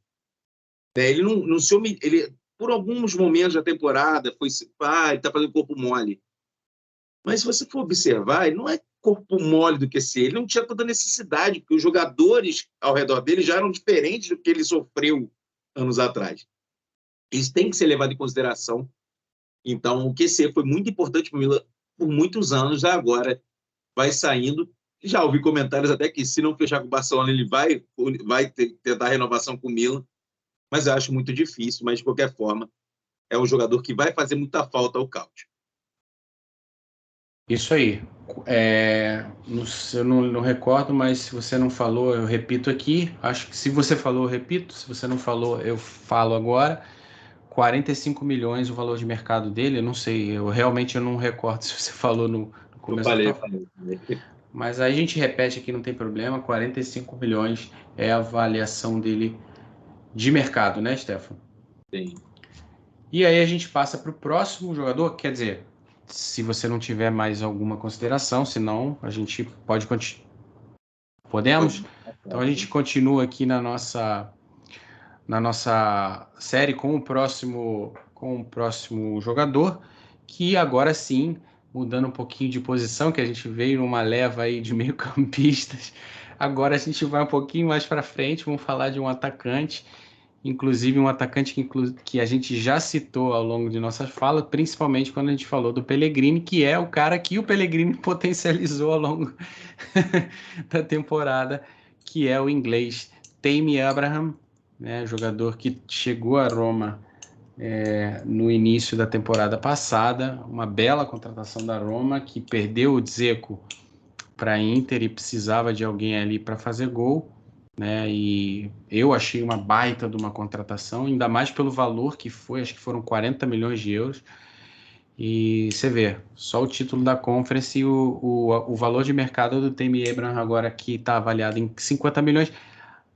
Ele não se ele por alguns momentos da temporada ele está fazendo corpo mole. Mas se você for observar, ele não é corpo mole do QC, ele não tinha tanta necessidade, porque os jogadores ao redor dele já eram diferentes do que ele sofreu anos atrás. Isso tem que ser levado em consideração. Então, o QC foi muito importante para o Milan por muitos anos, já agora vai saindo. Já ouvi comentários até que, se não fechar com o Barcelona, ele vai tentar renovação com o Milan, mas eu acho muito difícil. Mas, de qualquer forma, é um jogador que vai fazer muita falta ao Couch. Isso aí. Eu não recordo, mas se você não falou, eu repito aqui. Acho que se você falou, eu repito. Se você não falou, eu falo agora. 45 milhões o valor de mercado dele. Eu não sei, realmente eu não recordo se você falou no começo. Eu falei. Mas aí a gente repete aqui, não tem problema. 45 milhões é a avaliação dele de mercado, né, Stefano? Sim. E aí a gente passa para o próximo jogador, quer dizer, se você não tiver mais alguma consideração, senão a gente pode continuar. Podemos? Então a gente continua aqui na nossa série com o próximo jogador, que agora sim, mudando um pouquinho de posição, que a gente veio numa leva aí de meio-campistas, agora a gente vai um pouquinho mais para frente, vamos falar de um atacante, inclusive um atacante que a gente já citou ao longo de nossas falas, principalmente quando a gente falou do Pellegrini, que é o cara que o Pellegrini potencializou ao longo da temporada, que é o inglês Tammy Abraham, né, jogador que chegou a Roma no início da temporada passada, uma bela contratação da Roma, que perdeu o Dzeko para a Inter e precisava de alguém ali para fazer gol, né? E eu achei uma baita de uma contratação, ainda mais pelo valor que foi, acho que foram 40 milhões de euros. E você vê, só o título da Conference e o valor de mercado do Tammy Abraham agora que está avaliado em 50 milhões.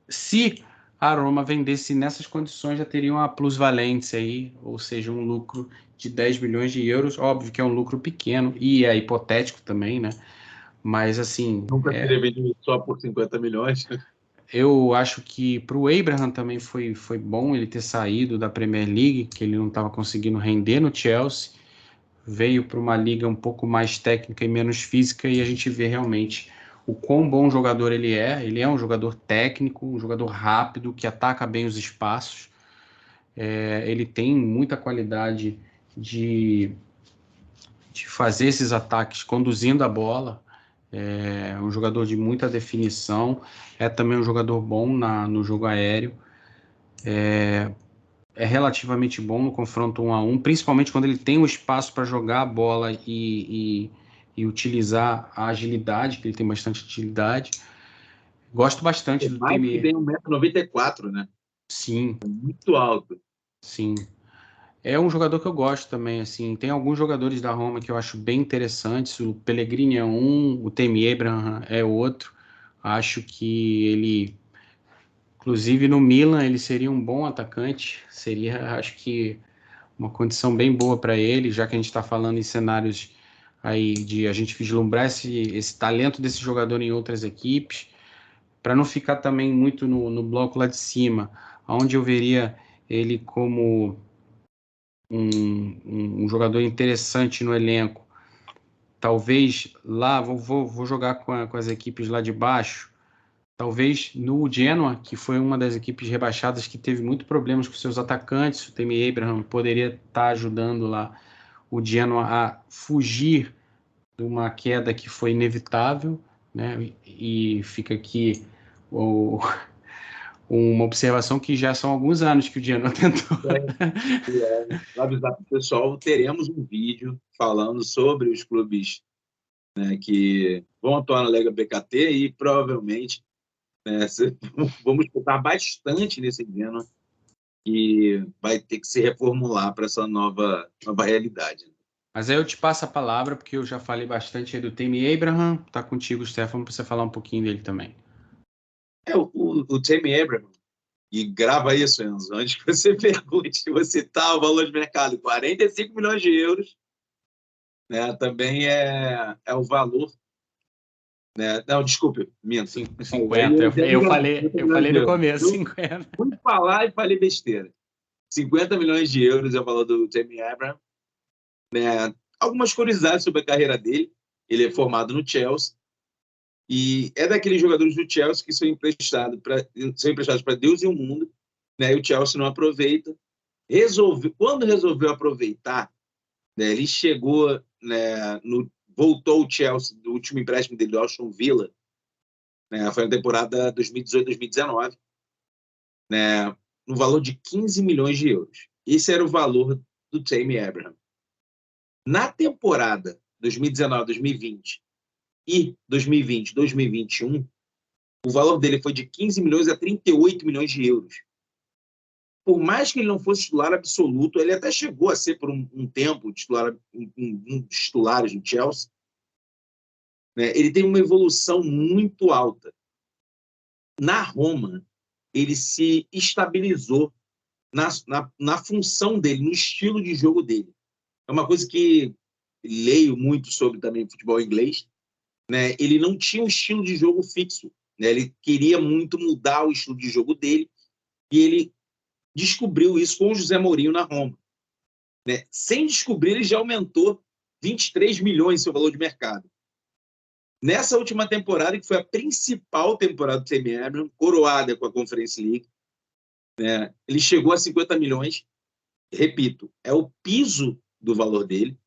Se a Roma vendesse nessas condições, já teria uma plusvalência aí, ou seja, um lucro de 10 milhões de euros. Óbvio que é um lucro pequeno e é hipotético também, né? Mas assim. Nunca teria vendido só por 50 milhões. Eu acho que para o Abraham também foi bom ele ter saído da Premier League, que ele não estava conseguindo render no Chelsea. Veio para uma liga um pouco mais técnica e menos física, e a gente vê realmente o quão bom jogador ele é. Ele é um jogador técnico, um jogador rápido, que ataca bem os espaços. Ele tem muita qualidade de fazer esses ataques conduzindo a bola. É um jogador de muita definição. É também um jogador bom no jogo aéreo. É relativamente bom no confronto 1 a 1, principalmente quando ele tem o espaço para jogar a bola e utilizar a agilidade, que ele tem bastante agilidade. Gosto bastante do mais que tem 1,94 m, né? Sim. É muito alto. Sim. É um jogador que eu gosto também, assim. Tem alguns jogadores da Roma que eu acho bem interessantes. O Pellegrini é um, o Tammy Abraham é outro. Acho que ele, inclusive no Milan, ele seria um bom atacante. Seria, acho que, uma condição bem boa para ele, já que a gente está falando em cenários aí de a gente vislumbrar esse talento desse jogador em outras equipes, para não ficar também muito no bloco lá de cima, onde eu veria ele como um jogador interessante no elenco. Talvez lá, vou jogar com as equipes lá de baixo, talvez no Genoa, que foi uma das equipes rebaixadas que teve muito problemas com seus atacantes. O Tammy Abraham poderia estar ajudando lá o Genoa a fugir de uma queda que foi inevitável, né? E fica aqui uma observação que já são alguns anos que o Genoa tentou. Vou avisar para o pessoal, teremos um vídeo falando sobre os clubes, né, que vão atuar na Lega BKT e provavelmente, né, vamos focar bastante nesse Genoa e vai ter que se reformular para essa nova realidade. Mas aí eu te passo a palavra, porque eu já falei bastante aí do Tammy Abraham. Tá contigo, Stefano, para você falar um pouquinho dele também. O Tammy Abraham, e grava isso, Enzo, antes que você pergunte, você tá o valor de mercado, 45 milhões de euros, né? Também é o valor, né? Não, desculpe, minto. 50. Eu falei no começo, 50. Fui falar e falei besteira. 50 milhões de euros é o valor do Tammy Abraham, né? Algumas curiosidades sobre a carreira dele. Ele é formado no Chelsea e é daqueles jogadores do Chelsea que são emprestados para Deus e o mundo, né? E o Chelsea não aproveita. Quando resolveu aproveitar, né, ele chegou, né, voltou ao Chelsea do último empréstimo dele do Aston Villa, né? Foi na temporada 2018-2019, né? No valor de 15 milhões de euros. Esse era o valor do Tammy Abraham. Na temporada 2019-2020 e 2020-2021, o valor dele foi de 15 milhões a 38 milhões de euros. Por mais que ele não fosse titular absoluto, ele até chegou a ser por um tempo um dos titulares do Chelsea, né? Ele tem uma evolução muito alta. Na Roma, ele se estabilizou na função dele, no estilo de jogo dele. É uma coisa que leio muito sobre também futebol inglês, né? Ele não tinha um estilo de jogo fixo, né? Ele queria muito mudar o estilo de jogo dele e ele descobriu isso com o José Mourinho na Roma, né? Sem descobrir, ele já aumentou 23 milhões seu valor de mercado. Nessa última temporada, que foi a principal temporada do Tammy Abraham, coroada com a Conference League, né? Ele chegou a 50 milhões. Repito, é o piso do valor dele.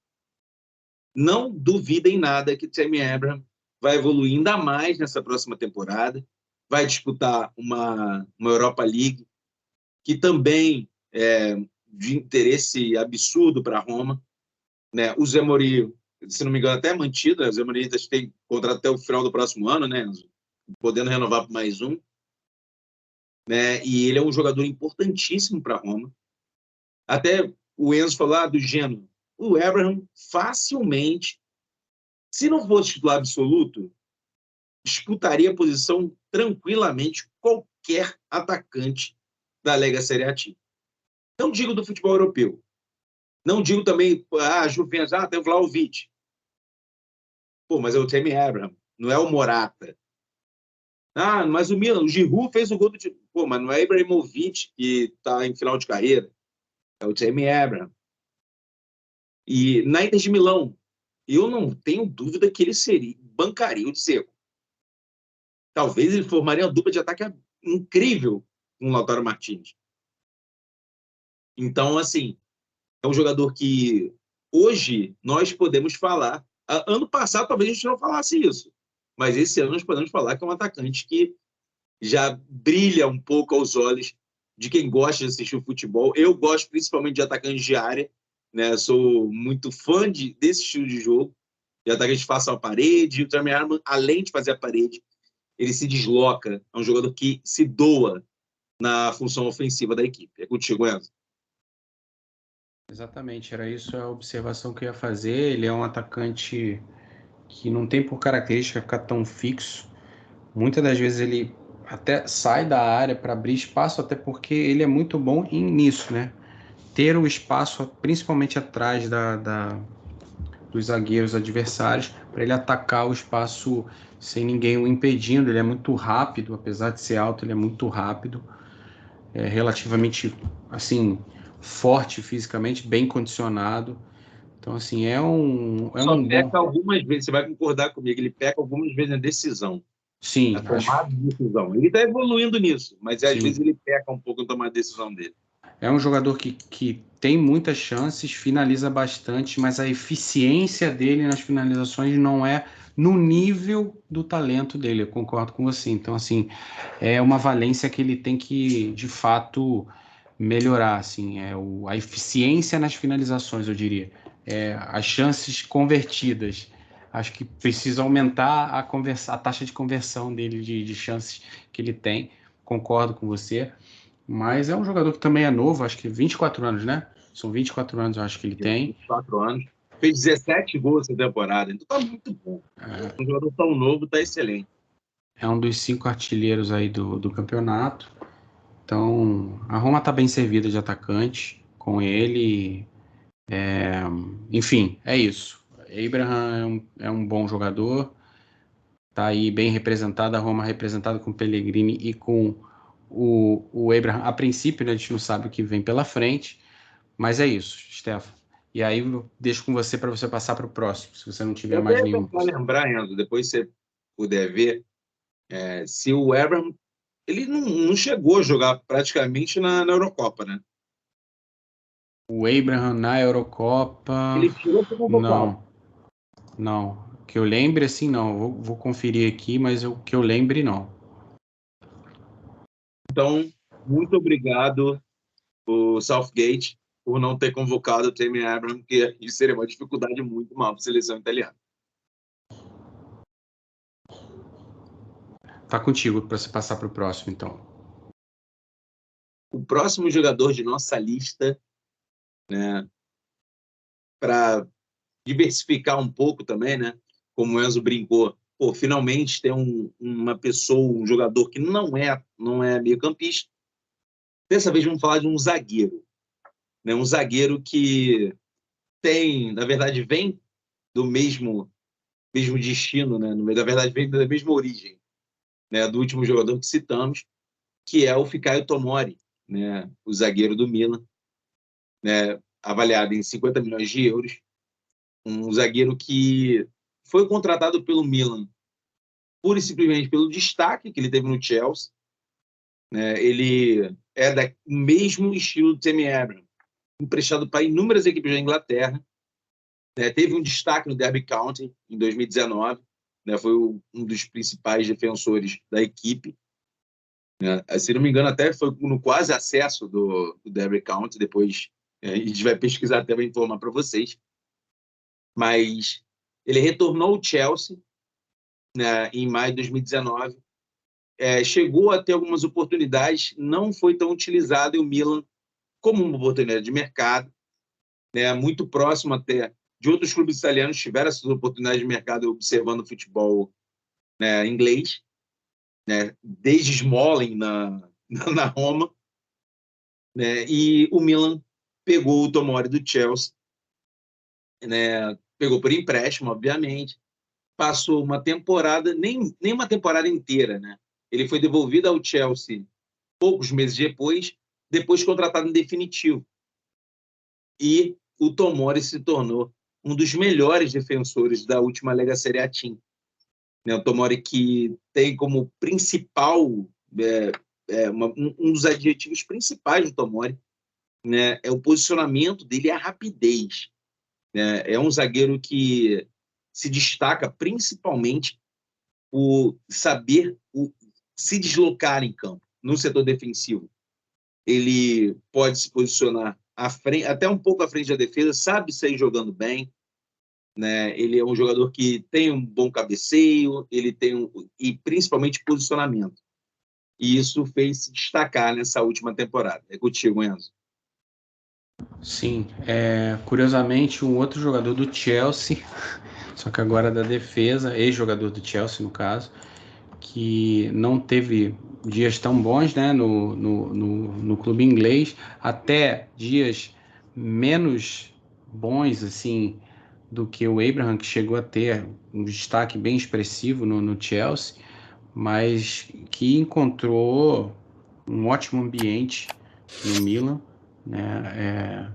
Não duvidem nada que Tammy Abraham vai evoluir ainda mais nessa próxima temporada, vai disputar uma Europa League, que também é de interesse absurdo para a Roma, né? O Zé Mourinho, se não me engano, até é mantido, o Zé Mourinho tem contrato até o final do próximo ano, né? Podendo renovar por mais um, né? E ele é um jogador importantíssimo para a Roma. Até o Enzo falou do Genoa. O Abraham facilmente, se não fosse titular absoluto, disputaria a posição tranquilamente qualquer atacante da Lega Serie A. Não digo do futebol europeu. Não digo também, Juventus, tem o Vlahovic. Pô, mas é o Tammy Abraham, não é o Morata. Mas o Milan, o Giroud fez o gol do time. Pô, mas não é Ibrahimovic que está em final de carreira. É o Tammy Abraham. E na Inter de Milão, eu não tenho dúvida que ele bancaria o Dzeko. Talvez ele formaria uma dupla de ataque incrível com o Lautaro Martínez. Então, assim, é um jogador que hoje nós podemos falar. Ano passado, talvez a gente não falasse isso. Mas esse ano nós podemos falar que é um atacante que já brilha um pouco aos olhos de quem gosta de assistir o futebol. Eu gosto principalmente de atacantes de área, né? Sou muito fã desse estilo de jogo, de atacantes que façam a parede. E o Tammy Abraham, além de fazer a parede, ele se desloca. É um jogador que se doa na função ofensiva da equipe. É contigo, Enzo. Exatamente, era isso a observação que eu ia fazer. Ele é um atacante que não tem por característica ficar tão fixo. Muitas das vezes ele até sai da área para abrir espaço, até porque ele é muito bom nisso, né? Ter o espaço, principalmente atrás dos zagueiros adversários, para ele atacar o espaço sem ninguém o impedindo. Ele é muito rápido, apesar de ser alto, ele é muito rápido. É relativamente, assim, forte fisicamente, bem condicionado. Então, assim, Só peca algumas vezes, você vai concordar comigo, ele peca algumas vezes na decisão. Sim, na tomada de decisão. Ele está evoluindo nisso, mas às sim, vezes ele peca um pouco na tomada de decisão dele. É um jogador que tem muitas chances, finaliza bastante, mas a eficiência dele nas finalizações não é no nível do talento dele. Eu concordo com você. Então, assim, é uma valência que ele tem que, de fato, melhorar. Assim, a eficiência nas finalizações, eu diria. As chances convertidas. Acho que precisa aumentar a taxa de conversão dele, de chances que ele tem. Concordo com você. Mas é um jogador que também é novo, acho que 24 anos, né? São 24 anos, eu acho que ele tem. 24 anos. Fez 17 gols essa temporada, então tá muito bom. Um jogador tão novo, tá excelente. É um dos 5 artilheiros aí do campeonato. Então, a Roma tá bem servida de atacante com ele. Enfim, é isso. Abraham é um bom jogador. Tá aí bem representado, a Roma representada com o Pellegrini e com o Abraham. A princípio, né, a gente não sabe o que vem pela frente, mas é isso, Stefano. E aí eu deixo com você para você passar para o próximo, se você não tiver Eu mais até nenhum. vou lembrar, Enzo, depois se você puder ver, se o Abraham, ele não chegou a jogar praticamente na Eurocopa, né? O Abraham na Eurocopa, Ele chegou a ser convocado. não. Que eu lembre, assim, não. Vou conferir aqui, mas que eu lembre, não. Então, muito obrigado, o Southgate, por não ter convocado o Tammy Abraham, porque isso seria uma dificuldade muito maior para a seleção italiana. Tá contigo para você passar para o próximo, então. O próximo jogador de nossa lista, né, para diversificar um pouco também, né, como o Enzo brincou, pô, finalmente tem uma pessoa, um jogador que não é meio-campista. Dessa vez vamos falar de um zagueiro, né, um zagueiro que tem, na verdade, vem do mesmo destino, né, na verdade vem da mesma origem, né, do último jogador que citamos, que é o Fikayo Tomori, né, o zagueiro do Milan, né, avaliado em 50 milhões de euros, um zagueiro que foi contratado pelo Milan pura e simplesmente pelo destaque que ele teve no Chelsea, né? Ele é do mesmo estilo do Tammy Abraham, emprestado para inúmeras equipes da Inglaterra, né? Teve um destaque no Derby County em 2019, né? Foi um dos principais defensores da equipe, né? Se não me engano, até foi no quase acesso do Derby County. Depois a gente vai pesquisar até para informar para vocês. Mas ele retornou ao Chelsea, né, em maio de 2019. Chegou a ter algumas oportunidades, não foi tão utilizado em o Milan como uma oportunidade de mercado, né, muito próximo até de outros clubes italianos tiveram essas oportunidades de mercado observando o futebol, né, inglês, né, desde Smalling na Roma, né, e o Milan pegou o Tomori do Chelsea, né, pegou por empréstimo, obviamente, passou uma temporada, nem uma temporada inteira, né? Ele foi devolvido ao Chelsea poucos meses depois contratado em definitivo. E o Tomori se tornou um dos melhores defensores da última Lega Serie A Team. O Tomori, que tem como principal, um dos adjetivos principais do Tomori, né, é o posicionamento dele e a rapidez. É um zagueiro que se destaca principalmente por saber se deslocar em campo, no setor defensivo. Ele pode se posicionar à frente, até um pouco à frente da defesa, sabe sair jogando bem, né? Ele é um jogador que tem um bom cabeceio, ele tem e principalmente posicionamento. E isso fez se destacar nessa última temporada. É contigo, Enzo. Sim, curiosamente, um outro jogador do Chelsea, só que agora da defesa, ex-jogador do Chelsea, no caso, que não teve dias tão bons, né, no clube inglês, até dias menos bons, assim, do que o Abraham, que chegou a ter um destaque bem expressivo no Chelsea, mas que encontrou um ótimo ambiente no Milan, né?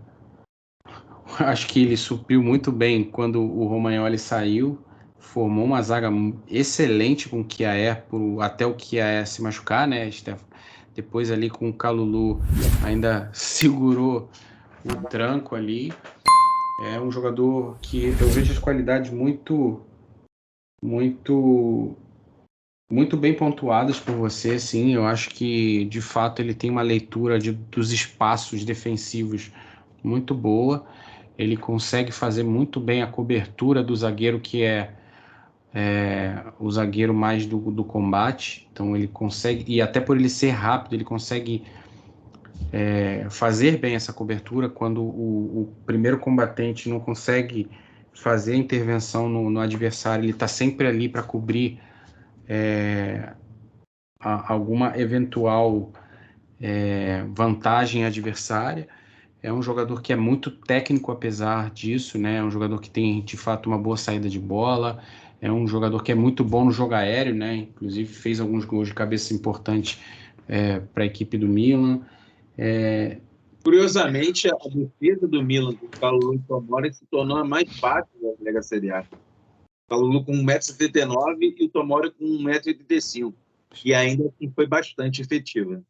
Acho que ele supriu muito bem quando o Romagnoli saiu, formou uma zaga excelente com o Kjaer, até o Kjaer se machucar, né, Stefano? Depois ali com o Kalulu ainda segurou o tranco ali. É um jogador que eu vejo as qualidades muito bem pontuadas por você, sim. Eu acho que, de fato, ele tem uma leitura dos espaços defensivos muito boa. Ele consegue fazer muito bem a cobertura do zagueiro, que é o zagueiro mais do combate. Então ele consegue, e até por ele ser rápido, ele consegue fazer bem essa cobertura quando o primeiro combatente não consegue fazer a intervenção no adversário, ele está sempre ali para cobrir alguma eventual vantagem adversária. É um jogador que é muito técnico apesar disso, né? É um jogador que tem, de fato, uma boa saída de bola, é um jogador que é muito bom no jogo aéreo, né? Inclusive fez alguns gols de cabeça importantes para a equipe do Milan. Curiosamente, a defesa do Milan com o Kalulu e Tomori se tornou a mais fácil da Lega Série A. O Kalulu com 1,79 m e o Tomori com 1,85 m. E ainda assim foi bastante efetiva.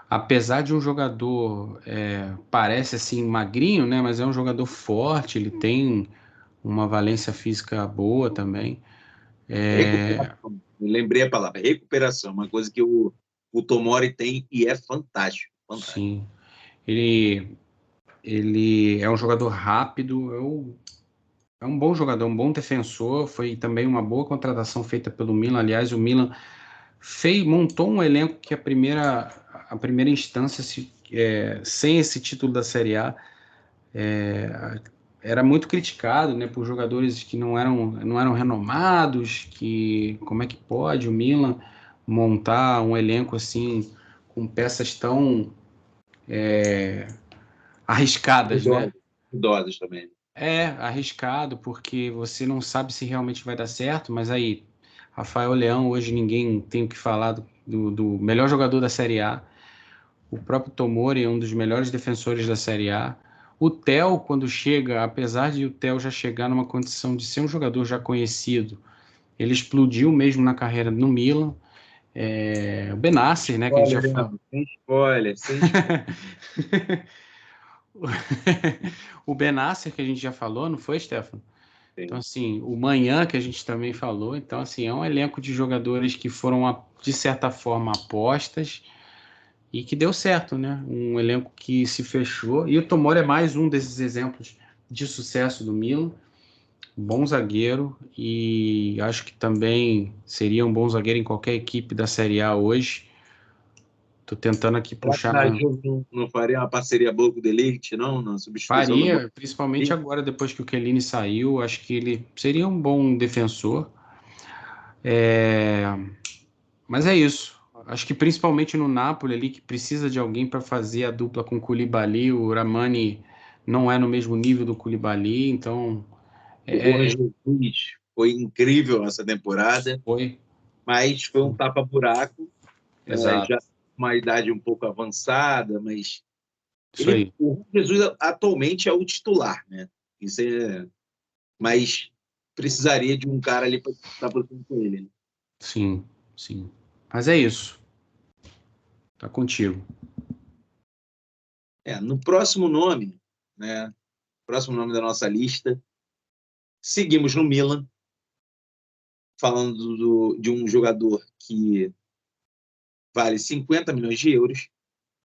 Apesar de um jogador, parece assim magrinho, né? Mas é um jogador forte, ele tem uma valência física boa também. Recuperação. Eu lembrei a palavra, recuperação, uma coisa que o Tomori tem e é fantástico. Fantástico. Sim, ele é um jogador rápido, é um bom jogador, um bom defensor. Foi também uma boa contratação feita pelo Milan. Aliás, o Milan montou um elenco que a primeira instância, sem esse título da Série A, era muito criticado, né, por jogadores que não eram renomados, que como é que pode o Milan montar um elenco assim com peças tão arriscadas, né? Idosos também. É arriscado porque você não sabe se realmente vai dar certo, mas aí Rafael Leão, hoje ninguém tem o que falar do melhor jogador da Série A. O próprio Tomori é um dos melhores defensores da Série A. O Theo, quando chega, apesar de o Theo já chegar numa condição de ser um jogador já conhecido, ele explodiu mesmo na carreira no Milan. O Benassi, né, que a gente já falou. Sem spoiler, sem spoiler. O Benassi, que a gente já falou, não foi, Stefano? Sim. Então, assim, o Manhã, que a gente também falou. Então, assim, é um elenco de jogadores que foram, de certa forma, apostas e que deu certo, né? Um elenco que se fechou. E o Tomori é mais um desses exemplos de sucesso do Milan. Bom zagueiro e acho que também seria um bom zagueiro em qualquer equipe da Série A hoje. Tô tentando aqui puxar. Não faria uma parceria boa com o De Ligt, não? Na substituição do Faria, principalmente agora, depois que o Chiellini saiu, acho que ele seria um bom defensor. Mas é isso. Acho que principalmente no Napoli ali, que precisa de alguém para fazer a dupla com o Koulibaly. O Ramani não é no mesmo nível do Koulibaly, então O Juan Jesus foi incrível essa temporada, foi. mas foi um tapa-buraco. Exato. Já uma idade um pouco avançada, mas Isso aí. o Juan Jesus atualmente é o titular, né? Isso mas precisaria de um cara ali para estar próximo com ele. Né? Sim, sim. Mas é isso. Tá contigo. No próximo nome, né? Próximo nome da nossa lista, seguimos no Milan, falando de um jogador que vale 50 milhões de euros,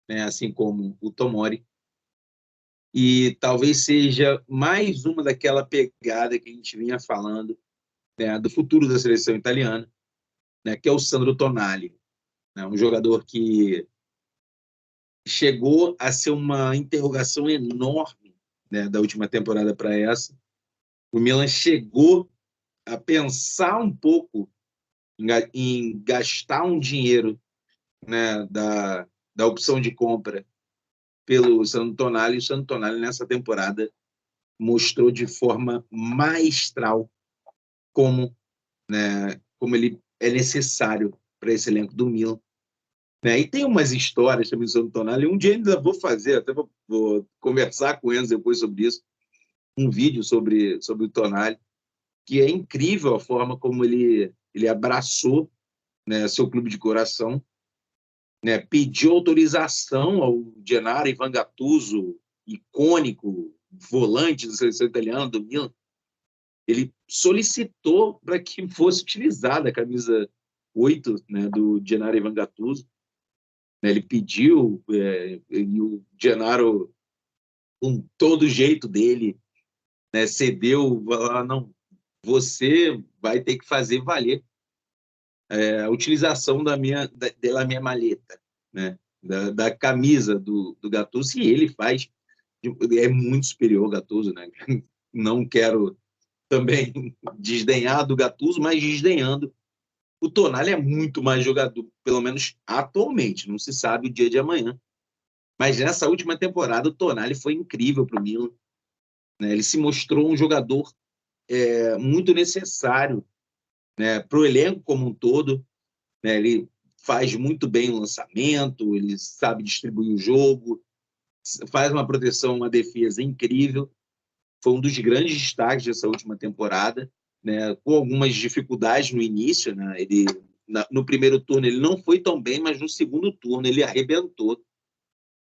né? Assim como o Tomori, e talvez seja mais uma daquela pegada que a gente vinha falando, né? Do futuro da seleção italiana, né? Que é o Sandro Tonali, né? Um jogador que chegou a ser uma interrogação enorme, né? Da última temporada para essa. O Milan chegou a pensar um pouco em gastar um dinheiro, né, da opção de compra pelo Sandro Tonali, e o Sandro Tonali nessa temporada mostrou de forma maestral como ele é necessário para esse elenco do Milan. Né? E tem umas histórias também do Sandro Tonali, um dia ainda vou fazer, até vou conversar com eles depois sobre isso, um vídeo sobre o Tonali, que é incrível a forma como ele abraçou, né, seu clube de coração, né, pediu autorização ao Gennaro Ivan Gattuso, icônico volante da seleção italiana do Milan. Ele solicitou para que fosse utilizada a camisa 8, né, do Gennaro Ivan Gattuso. Ele pediu, e o Gennaro, com todo o jeito dele, né, cedeu, não, você vai ter que fazer valer a utilização da minha maleta, né? Da camisa do Gattuso, e ele faz, é muito superior ao Gattuso, né? Não quero também desdenhar do Gattuso, mas desdenhando. O Tonali é muito mais jogador, pelo menos atualmente, não se sabe o dia de amanhã. Mas nessa última temporada, o Tonali foi incrível para o Milan, né? Ele se mostrou um jogador muito necessário, né, para o elenco como um todo, né? Ele faz muito bem o lançamento, ele sabe distribuir o jogo, faz uma proteção, uma defesa incrível. Foi um dos grandes destaques dessa última temporada, né? Com algumas dificuldades no início, né? No primeiro turno ele não foi tão bem, mas no segundo turno ele arrebentou,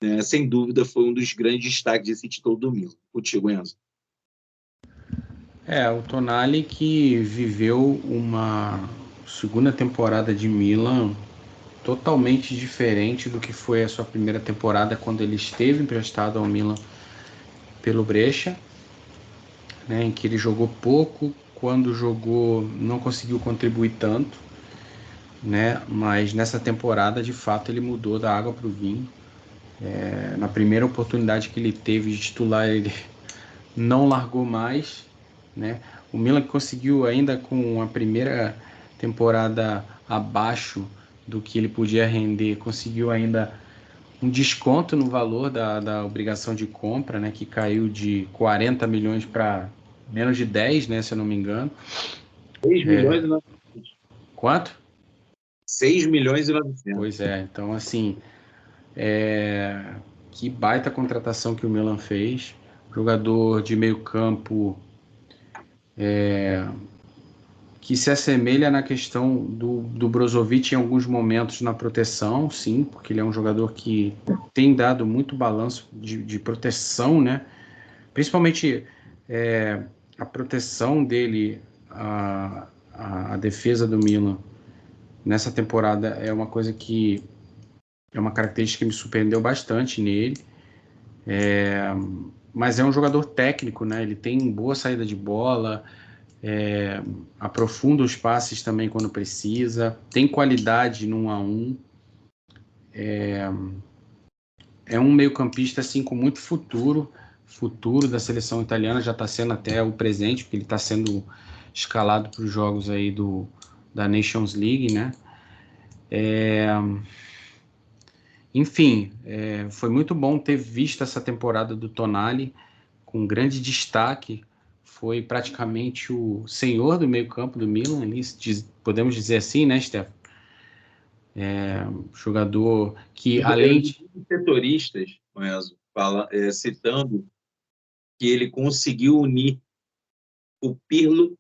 né? Sem dúvida foi um dos grandes destaques desse título do Milan. Contigo, Enzo. O Tonali que viveu uma segunda temporada de Milan totalmente diferente do que foi a sua primeira temporada, quando ele esteve emprestado ao Milan pelo Brescia, né, em que ele jogou pouco, quando jogou não conseguiu contribuir tanto, né, mas nessa temporada de fato ele mudou da água para o vinho. Na primeira oportunidade que ele teve de titular, ele não largou mais, né? O Milan conseguiu, ainda com a primeira temporada abaixo do que ele podia render, conseguiu ainda um desconto no valor da obrigação de compra, né, que caiu de 40 milhões para menos de 10, né, se eu não me engano. 6 milhões e 900. Quanto? 6 milhões e 900. Pois é, então assim, que baita contratação que o Milan fez. Jogador de meio campo que se assemelha na questão do Brozovic em alguns momentos na proteção, sim, porque ele é um jogador que tem dado muito balanço de proteção, né? Principalmente a proteção dele, a defesa do Milan nessa temporada é uma coisa que é uma característica que me surpreendeu bastante nele. Mas é um jogador técnico, né? Ele tem boa saída de bola, aprofunda os passes também quando precisa, tem qualidade no 1 a 1. É um meio-campista assim com muito futuro da seleção italiana, já está sendo até o presente, porque ele está sendo escalado para os jogos aí da Nations League, né? Enfim, foi muito bom ter visto essa temporada do Tonali com grande destaque. Foi praticamente o senhor do meio-campo do Milan, ali, podemos dizer assim, né, Stefano? Jogador que, Eu além vi de. setoristas, Enzo, citando que ele conseguiu unir o Pirlo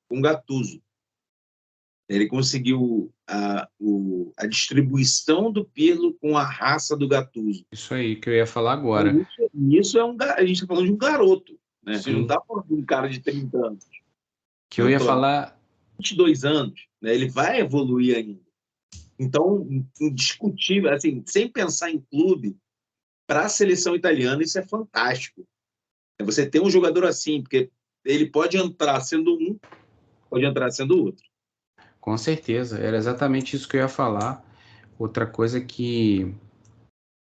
com o Gattuso. Ele conseguiu a distribuição do Pirlo com a raça do Gattuso. Isso aí que eu ia falar agora. Isso a gente está falando de um garoto, né? A gente não Sim, está falando de um cara de 30 anos. que eu ia falar. 22 anos, né? Ele vai evoluir ainda. Então, indiscutível, assim, sem pensar em clube, para a seleção italiana isso é fantástico. Você ter um jogador assim, porque ele pode entrar sendo um, pode entrar sendo outro. Com certeza, era exatamente isso que eu ia falar. Outra coisa que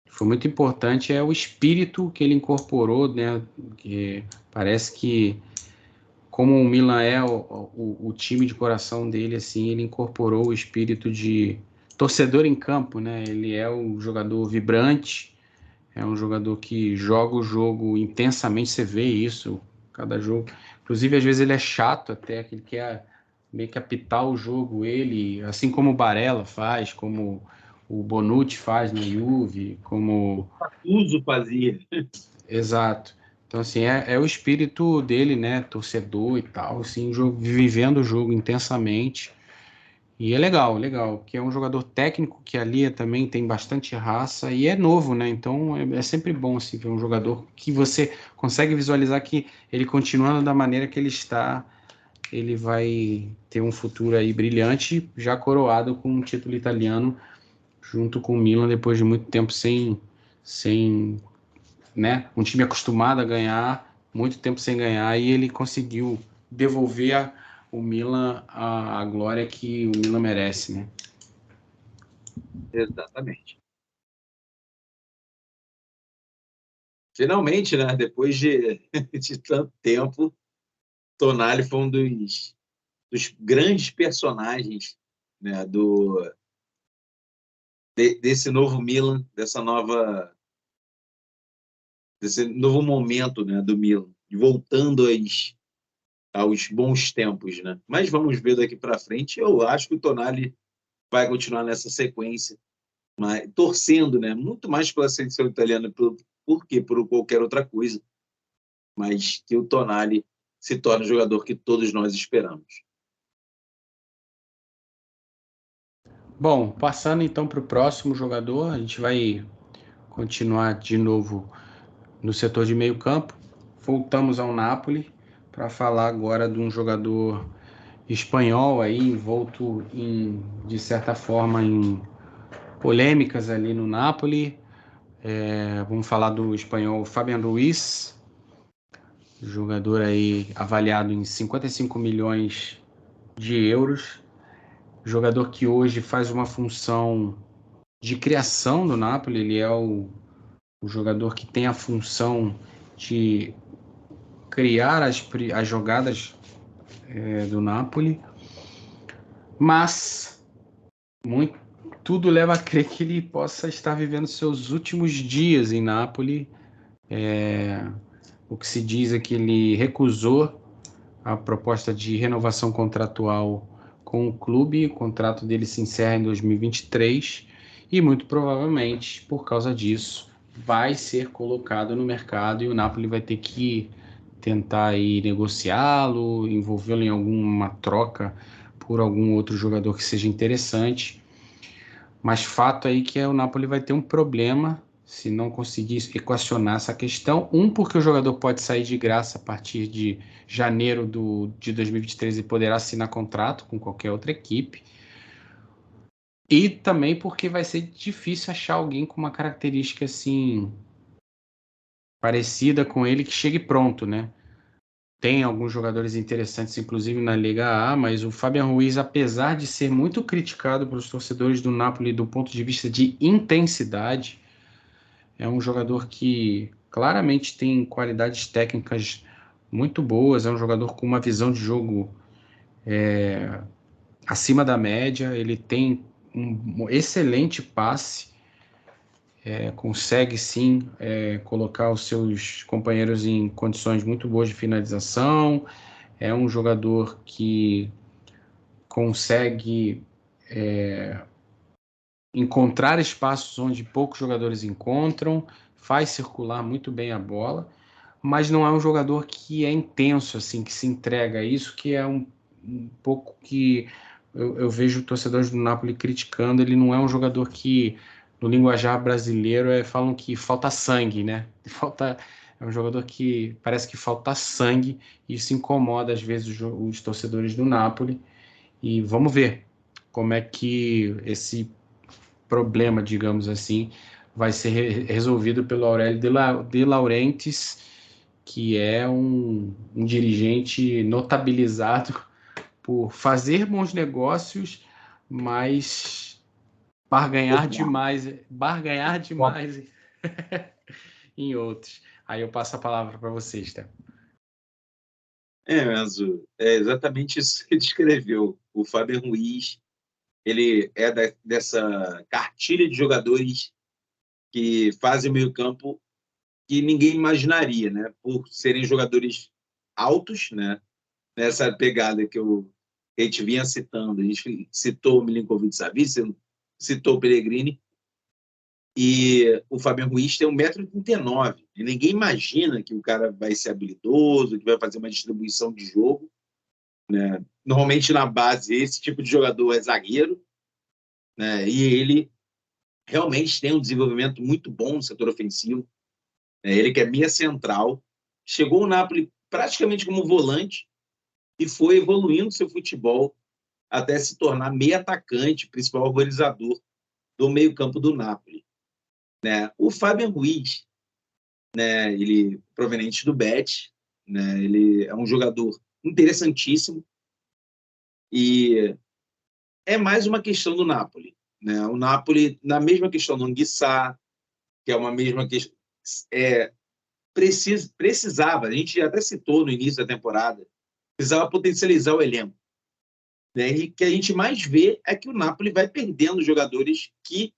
foi muito importante é o espírito que ele incorporou, né? Que parece que, como o Milan é o time de coração dele, assim, ele incorporou o espírito de torcedor em campo, né? Ele é um jogador vibrante, é um jogador que joga o jogo intensamente, você vê isso, cada jogo. Inclusive, às vezes ele é chato até, que ele quer meio que apitar o jogo, ele, assim como o Barella faz, como o Bonucci faz no Juve, como... Uso fazia. Exato. Então, assim, é o espírito dele, né, torcedor e tal, assim, vivendo o jogo intensamente. E é legal, legal, porque é um jogador técnico que ali também tem bastante raça e é novo, né? Então é sempre bom assim, ver um jogador que você consegue visualizar que ele continuando da maneira que ele está, ele vai ter um futuro aí brilhante, já coroado com um título italiano junto com o Milan depois de muito tempo sem, né? Um time acostumado a ganhar, muito tempo sem ganhar e ele conseguiu devolver o Milan a glória que o Milan merece, né? Exatamente. Finalmente, né? Depois de tanto tempo, Tonali foi um dos grandes personagens, né, desse novo Milan, desse novo momento, né, do Milan, voltando aos bons tempos, né? Mas vamos ver daqui para frente. Eu acho que o Tonali vai continuar nessa sequência, mas torcendo, né? Muito mais pela seleção italiana, por que por qualquer outra coisa, mas que o Tonali se torne o jogador que todos nós esperamos. Bom, passando então para o próximo jogador, a gente vai continuar de novo no setor de meio campo. Voltamos ao Napoli para falar agora de um jogador espanhol aí envolto de certa forma em polêmicas ali no Napoli. Vamos falar do espanhol Fabián Ruiz, jogador aí avaliado em 55 milhões de euros, jogador que hoje faz uma função de criação do Napoli. Ele é o jogador que tem a função de criar as jogadas do Napoli, mas tudo leva a crer que ele possa estar vivendo seus últimos dias em Napoli. O que se diz é que ele recusou a proposta de renovação contratual com o clube. O contrato dele se encerra em 2023 e muito provavelmente, por causa disso, vai ser colocado no mercado e o Napoli vai ter que tentar aí negociá-lo, envolvê-lo em alguma troca por algum outro jogador que seja interessante. Mas fato aí que o Napoli vai ter um problema se não conseguir equacionar essa questão. Porque o jogador pode sair de graça a partir de janeiro de 2023 e poderá assinar contrato com qualquer outra equipe. E também porque vai ser difícil achar alguém com uma característica assim parecida com ele que chegue pronto, né? Tem alguns jogadores interessantes, inclusive na Liga A, mas o Fabián Ruiz, apesar de ser muito criticado pelos torcedores do Napoli do ponto de vista de intensidade, é um jogador que claramente tem qualidades técnicas muito boas, é um jogador com uma visão de jogo acima da média, ele tem um excelente passe, consegue sim colocar os seus companheiros em condições muito boas de finalização, é um jogador que consegue encontrar espaços onde poucos jogadores encontram, faz circular muito bem a bola, mas não é um jogador que é intenso, assim, que se entrega a isso, que é um pouco que eu vejo torcedores do Napoli criticando. Ele não é um jogador que, no linguajar brasileiro, falam que falta sangue, né? É um jogador que parece que falta sangue, e isso incomoda às vezes os torcedores do Napoli. E vamos ver como é que esse problema, digamos assim, vai ser resolvido pelo Aurélio De Laurentiis, que é um dirigente notabilizado por fazer bons negócios, mas barganhar demais em outros. Aí eu passo a palavra para você, Steph. Enzo, é exatamente isso que ele descreveu. O Fabián Ruiz, ele é dessa cartilha de jogadores que fazem o meio-campo que ninguém imaginaria, né? Por serem jogadores altos, né? Nessa pegada que a gente vinha citando. A gente citou o Milinkovic-Savic, citou o Pellegrini, e o Fabián Ruiz tem 1,39 m. E ninguém imagina que o cara vai ser habilidoso, que vai fazer uma distribuição de jogo, né? Normalmente na base esse tipo de jogador é zagueiro, né? E ele realmente tem um desenvolvimento muito bom no setor ofensivo, né? Ele que é meia central, chegou no Napoli praticamente como volante e foi evoluindo seu futebol até se tornar meia atacante, principal organizador do meio-campo do Napoli, né? O Fabián Ruiz, né, ele proveniente do Betis, né? Ele é um jogador interessantíssimo e é mais uma questão do Napoli, né? O Napoli, na mesma questão do Anguissa, que é uma mesma questão, precisava, a gente até citou no início da temporada, precisava potencializar o elenco. Né? E o que a gente mais vê é que o Napoli vai perdendo jogadores que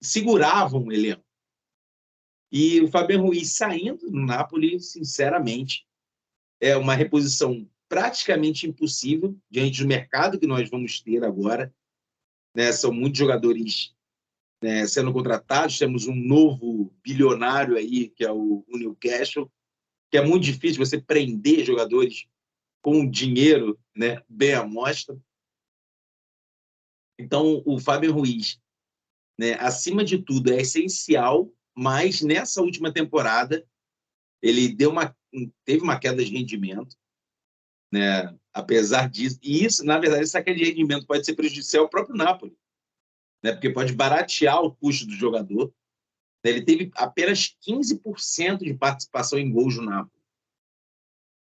seguravam o elenco. E o Fabian Ruiz saindo do Napoli, sinceramente, é uma reposição praticamente impossível diante do mercado que nós vamos ter agora. Né? São muitos jogadores, né, sendo contratados. Temos um novo bilionário aí, que é o Newcastle, que é muito difícil você prender jogadores com dinheiro, né, bem à mostra. Então, o Fabian Ruiz, né, acima de tudo, é essencial, mas nessa última temporada ele teve uma queda de rendimento, né, apesar disso. E isso, na verdade, essa queda de rendimento pode ser prejudicial ao próprio Napoli, né, porque pode baratear o custo do jogador. Ele teve apenas 15% de participação em gols no Napoli.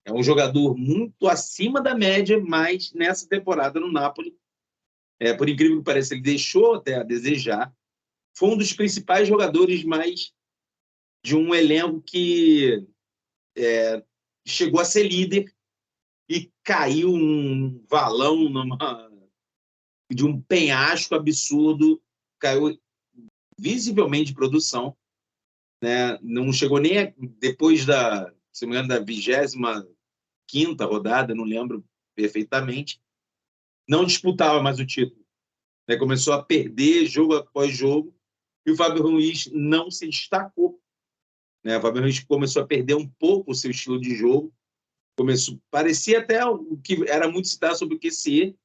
É um jogador muito acima da média, mas nessa temporada no Napoli, por incrível que pareça, ele deixou até a desejar. Foi um dos principais jogadores mais de um elenco que chegou a ser líder e caiu um valão de um penhasco absurdo, caiu visivelmente de produção, né? Não chegou nem depois se não me engano, da 25ª rodada, não lembro perfeitamente, não disputava mais o título, né? Começou a perder jogo após jogo e o Fábio Ruiz não se destacou, né? O Fábio Ruiz começou a perder um pouco o seu estilo de jogo, parecia até o que era muito citado sobre o QC,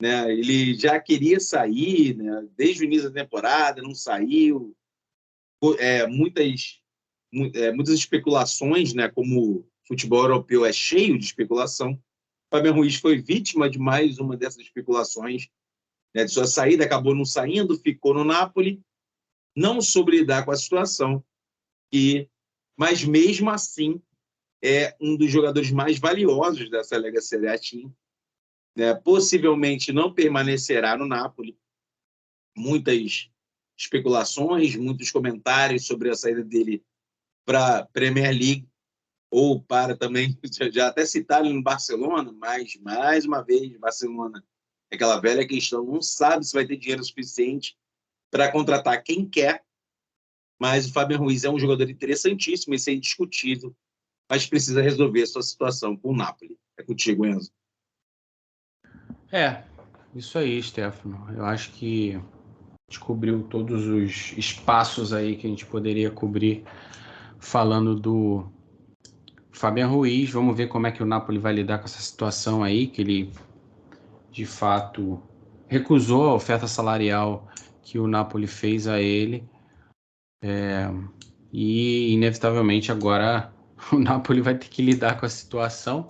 né? Ele já queria sair, né? Desde o início da temporada, não saiu. Muitas especulações, né? Como o futebol europeu é cheio de especulação, o Fabian Ruiz foi vítima de mais uma dessas especulações, né? De sua saída, acabou não saindo, ficou no Napoli, não soube lidar com a situação, mas mesmo assim é um dos jogadores mais valiosos dessa Lega Serie A Team, né? Possivelmente não permanecerá no Napoli. Muitas especulações, muitos comentários sobre a saída dele para a Premier League, ou para também, já até citar ele no Barcelona, mas, mais uma vez, Barcelona é aquela velha questão, não sabe se vai ter dinheiro suficiente para contratar quem quer, mas o Fabian Ruiz é um jogador interessantíssimo, isso é indiscutível, mas precisa resolver a sua situação com o Napoli. É contigo, Enzo. Isso aí, Stefano. Eu acho que descobriu todos os espaços aí que a gente poderia cobrir falando do Fabian Ruiz. Vamos ver como é que o Napoli vai lidar com essa situação aí, que ele de fato recusou a oferta salarial que o Napoli fez a ele, e inevitavelmente agora o Napoli vai ter que lidar com a situação.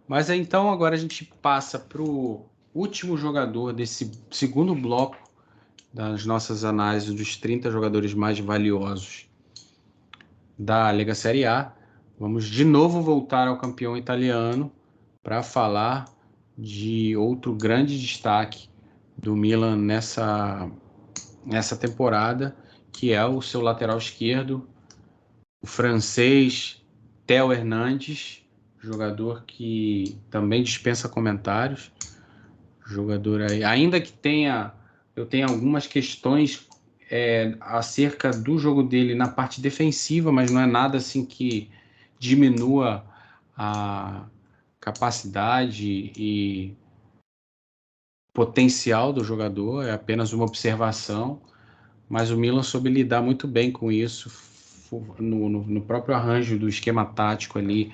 Mas então agora a gente passa para o último jogador desse segundo bloco das nossas análises dos 30 jogadores mais valiosos da Lega Serie A. Vamos de novo voltar ao campeão italiano para falar de outro grande destaque do Milan nessa temporada, que é o seu lateral esquerdo, o francês Theo Hernandes, jogador que também dispensa comentários. Jogador aí, ainda que eu tenha algumas questões acerca do jogo dele na parte defensiva, mas não é nada assim que diminua a capacidade e potencial do jogador, é apenas uma observação, mas o Milan soube lidar muito bem com isso no próprio arranjo do esquema tático ali.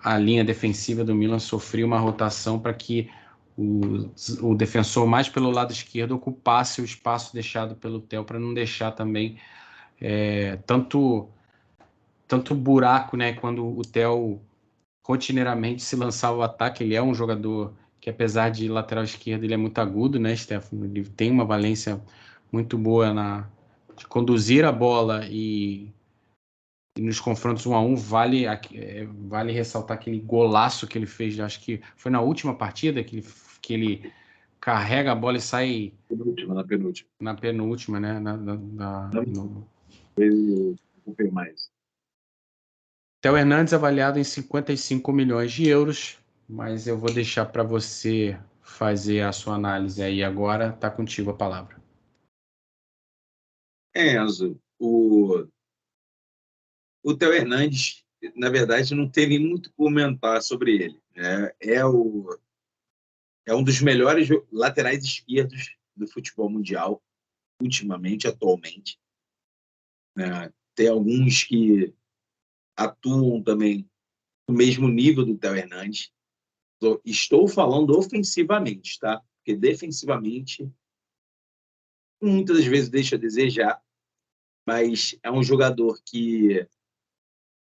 A linha defensiva do Milan sofria uma rotação para que o defensor mais pelo lado esquerdo ocupasse o espaço deixado pelo Theo, para não deixar também tanto buraco, né? Quando o Theo rotineiramente se lançava ao ataque. Ele é um jogador que, apesar de lateral esquerdo, ele é muito agudo, né, Stefano? Ele tem uma valência muito boa de conduzir a bola e nos confrontos 1-1, vale ressaltar aquele golaço que ele fez, acho que foi na última partida, que ele carrega a bola e sai... Na penúltima. Na penúltima, né? Theo Hernandes avaliado em 55 milhões de euros, mas eu vou deixar para você fazer a sua análise aí agora. Está contigo a palavra. Enzo, o Theo Hernandes, na verdade, não tem nem muito o que comentar sobre ele, né? É um dos melhores laterais esquerdos do futebol mundial, ultimamente, atualmente, né? Tem alguns que atuam também no mesmo nível do Theo Hernandes. Estou falando ofensivamente, tá? Porque defensivamente, muitas das vezes deixa a desejar, mas é um jogador que,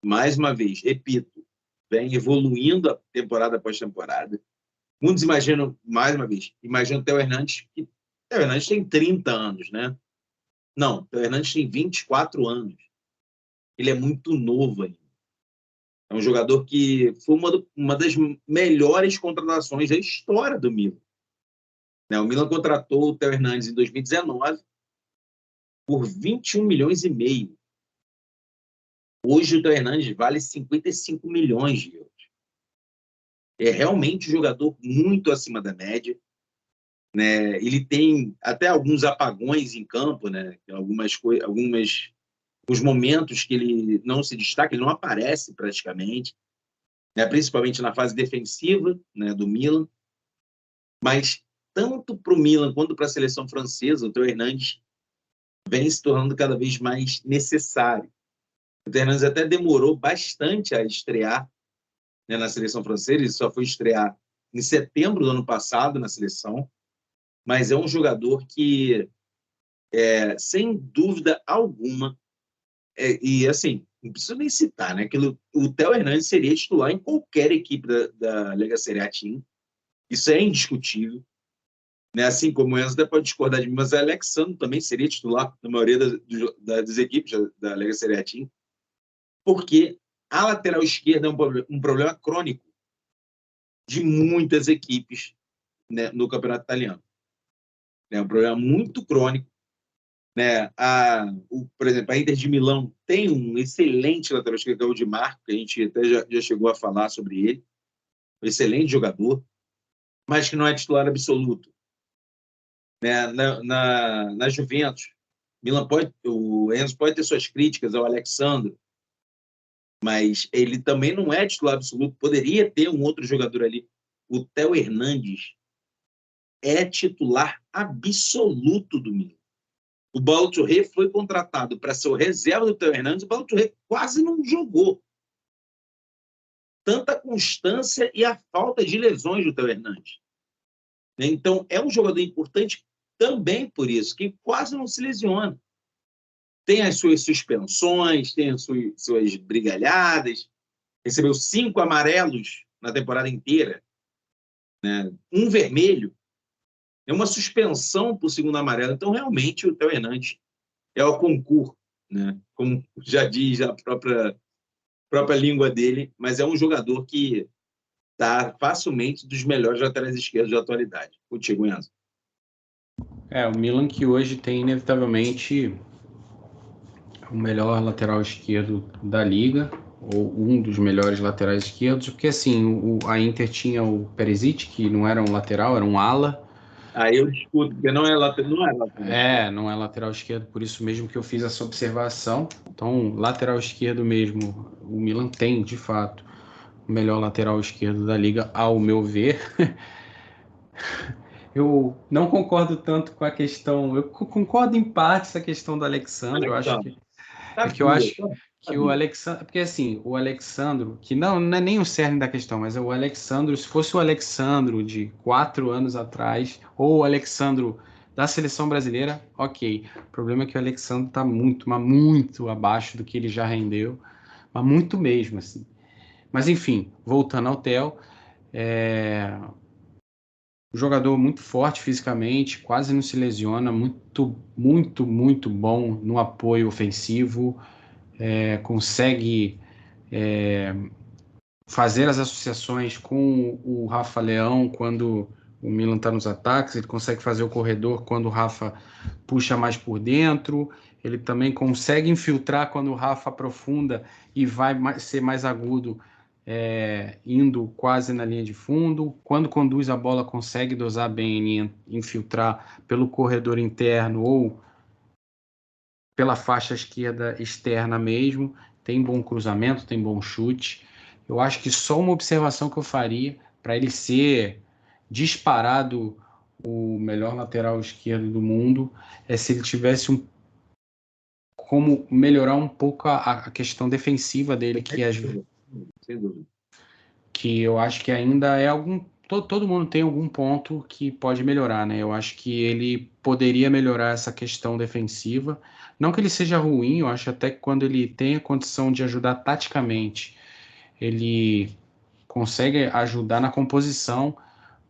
mais uma vez, repito, vem evoluindo a temporada após temporada. Muitos imaginam, mais uma vez, imaginam o Theo Hernandes, que o Theo Hernandes tem 30 anos, né? Não, o Theo Hernandes tem 24 anos. Ele é muito novo ainda. É um jogador que foi uma das melhores contratações da história do Milan. O Milan contratou o Theo Hernandes em 2019 por 21 milhões e meio. Hoje o Theo Hernandes vale 55 milhões de euros. É realmente um jogador muito acima da média, né? Ele tem até alguns apagões em campo, né? Os momentos que ele não se destaca, ele não aparece praticamente, né? Principalmente na fase defensiva, né, do Milan. Mas tanto para o Milan quanto para a seleção francesa, o Theo Hernandes vem se tornando cada vez mais necessário. O Theo Hernandes até demorou bastante a estrear, né, na seleção francesa. Ele só foi estrear em setembro do ano passado na seleção, mas é um jogador que, sem dúvida alguma, e assim, não preciso nem citar, né, que o Theo Hernandes seria titular em qualquer equipe da Lega Serie A Team. Isso é indiscutível, né? Assim como o Enzo até pode discordar de mim, mas o Alex Sandro também seria titular na maioria das equipes da Lega Serie A Team, porque a lateral esquerda é um problema crônico de muitas equipes, né, no campeonato italiano. É um problema muito crônico, né? Por exemplo, a Inter de Milão tem um excelente lateral esquerdo, que é o Di Marco, que a gente até já chegou a falar sobre ele, um excelente jogador, mas que não é titular absoluto, né? Na Juventus, o Enzo pode ter suas críticas ao Alexandre, mas ele também não é titular absoluto. Poderia ter um outro jogador ali. O Theo Hernandes é titular absoluto do Milan. O Ballo Touré foi contratado para ser o reserva do Theo Hernandes. O Ballo Touré quase não jogou. Tanta constância e a falta de lesões do Theo Hernandes. Então, é um jogador importante também por isso, que quase não se lesiona. Tem as suas suspensões, tem as suas brigalhadas, recebeu 5 amarelos na temporada inteira, né? Um vermelho, é uma suspensão por segundo amarelo. Então, realmente, o Theo Hernandes é o concurso, né? Como já diz a própria língua dele, mas é um jogador que está facilmente dos melhores laterais esquerdos da atualidade. Contigo, Enzo. O Milan que hoje tem, inevitavelmente, o melhor lateral esquerdo da liga, ou um dos melhores laterais esquerdos, porque assim, a Inter tinha o Perisic, que não era um lateral, era um ala. Aí eu discuto, porque não é lateral. Não é lateral esquerdo, por isso mesmo que eu fiz essa observação. Então, lateral esquerdo mesmo, o Milan tem, de fato, o melhor lateral esquerdo da liga, ao meu ver. Eu não concordo tanto com a questão, eu concordo em parte essa questão do Alexandre, eu acho que eu acho que o Alexandre, porque assim, o Alexandro, que não é nem o cerne da questão, mas é o Alexandro, se fosse o Alexandro de 4 anos atrás, ou o Alexandro da seleção brasileira, ok. O problema é que o Alexandro está muito, mas muito abaixo do que ele já rendeu, mas muito mesmo, assim. Mas enfim, voltando ao Theo, um jogador muito forte fisicamente, quase não se lesiona, muito, muito, muito bom no apoio ofensivo, consegue fazer as associações com o Rafa Leão quando o Milan está nos ataques, ele consegue fazer o corredor quando o Rafa puxa mais por dentro, Ele também consegue infiltrar quando o Rafa aprofunda e vai ser mais agudo, indo quase na linha de fundo. Quando conduz a bola, consegue dosar bem e infiltrar pelo corredor interno ou pela faixa esquerda externa mesmo. Tem bom cruzamento, tem bom chute. Eu acho que só uma observação que eu faria para ele ser disparado o melhor lateral esquerdo do mundo é se ele tivesse como melhorar um pouco a questão defensiva dele, Sem dúvida. que eu acho que ainda é todo mundo tem algum ponto que pode melhorar, né? Eu acho que ele poderia melhorar essa questão defensiva. Não que ele seja ruim, eu acho até que quando ele tem a condição de ajudar taticamente, ele consegue ajudar na composição,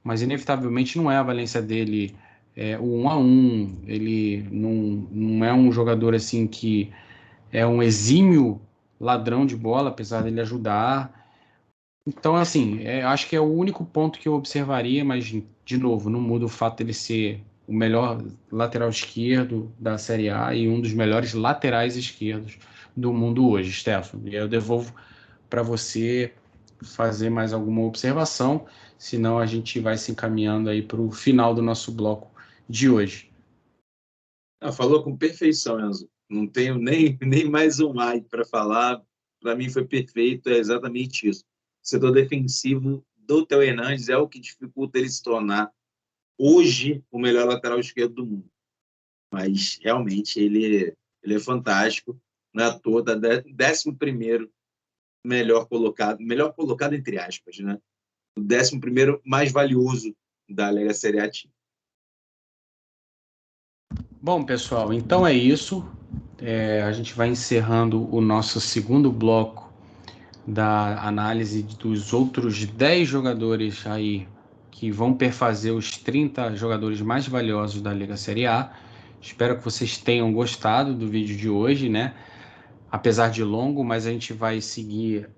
mas inevitavelmente não é a valência dele o 1 a 1. Ele não é um jogador assim que é um exímio ladrão de bola, apesar dele ajudar. Então, assim, acho que é o único ponto que eu observaria, mas, de novo, não muda o fato dele ser o melhor lateral esquerdo da Série A e um dos melhores laterais esquerdos do mundo hoje, Stefano. E eu devolvo para você fazer mais alguma observação, senão a gente vai se encaminhando aí para o final do nosso bloco de hoje. Falou com perfeição, Enzo. Não tenho nem mais um ai para falar. Para mim foi perfeito, é exatamente isso. O setor defensivo do Theo Hernandes é o que dificulta ele se tornar, hoje, o melhor lateral esquerdo do mundo. Mas, realmente, ele é fantástico. Não é à toa, da 11º melhor colocado entre aspas, né? O 11º mais valioso da Lega Serie A. Bom, pessoal, então é isso. A gente vai encerrando o nosso segundo bloco da análise dos outros 10 jogadores aí que vão perfazer os 30 jogadores mais valiosos da Liga Série A. Espero que vocês tenham gostado do vídeo de hoje, né? Apesar de longo, mas a gente vai seguir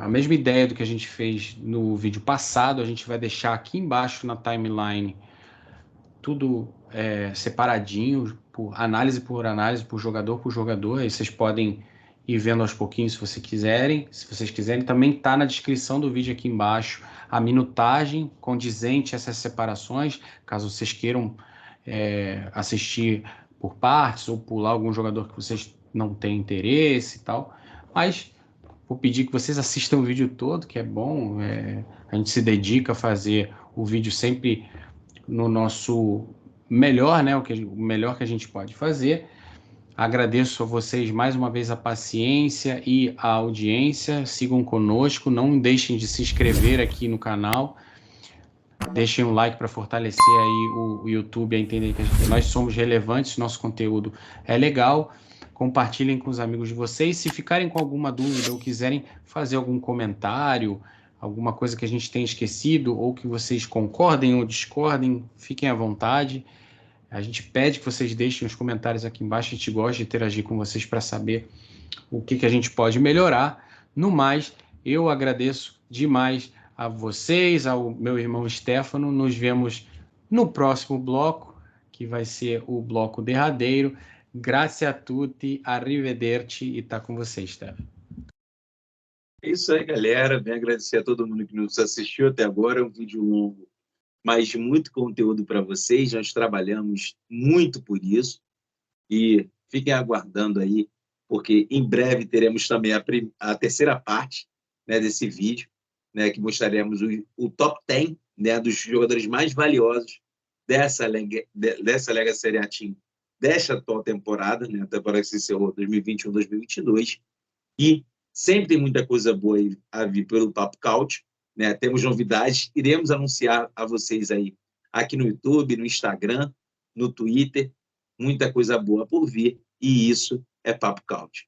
a mesma ideia do que a gente fez no vídeo passado. A gente vai deixar aqui embaixo na timeline tudo separadinho, por análise, por jogador. Aí vocês podem ir vendo aos pouquinhos se vocês quiserem. Se vocês quiserem, também está na descrição do vídeo aqui embaixo a minutagem condizente a essas separações, caso vocês queiram assistir por partes ou pular algum jogador que vocês não têm interesse e tal. Mas vou pedir que vocês assistam o vídeo todo, que é bom. A gente se dedica a fazer o vídeo sempre no nosso melhor, né? O melhor que a gente pode fazer. Agradeço a vocês mais uma vez a paciência e a audiência. Sigam conosco, não deixem de se inscrever aqui no canal. Deixem um like para fortalecer aí o YouTube a entender que nós somos relevantes, nosso conteúdo é legal. Compartilhem com os amigos de vocês. Se ficarem com alguma dúvida ou quiserem fazer algum comentário, alguma coisa que a gente tenha esquecido ou que vocês concordem ou discordem, fiquem à vontade. A gente pede que vocês deixem os comentários aqui embaixo. A gente gosta de interagir com vocês para saber o que a gente pode melhorar. No mais, eu agradeço demais a vocês, ao meu irmão Stefano. Nos vemos no próximo bloco, que vai ser o bloco derradeiro. Grazie a tutti, arrivederci, e tá com vocês, Stefano. É isso aí, galera. Venho agradecer a todo mundo que nos assistiu até agora. É um vídeo longo, mas muito conteúdo para vocês. Nós trabalhamos muito por isso. E fiquem aguardando aí, porque em breve teremos também a terceira parte, né, desse vídeo, né, que mostraremos o top 10, né, dos jogadores mais valiosos dessa Lega Serie A Team, desta atual temporada, né, a temporada que se encerrou 2021-2022. E sempre tem muita coisa boa aí a vir pelo Papo Couch, né? Temos novidades, iremos anunciar a vocês aí aqui no YouTube, no Instagram, no Twitter, muita coisa boa por vir, e isso é Papo Couch.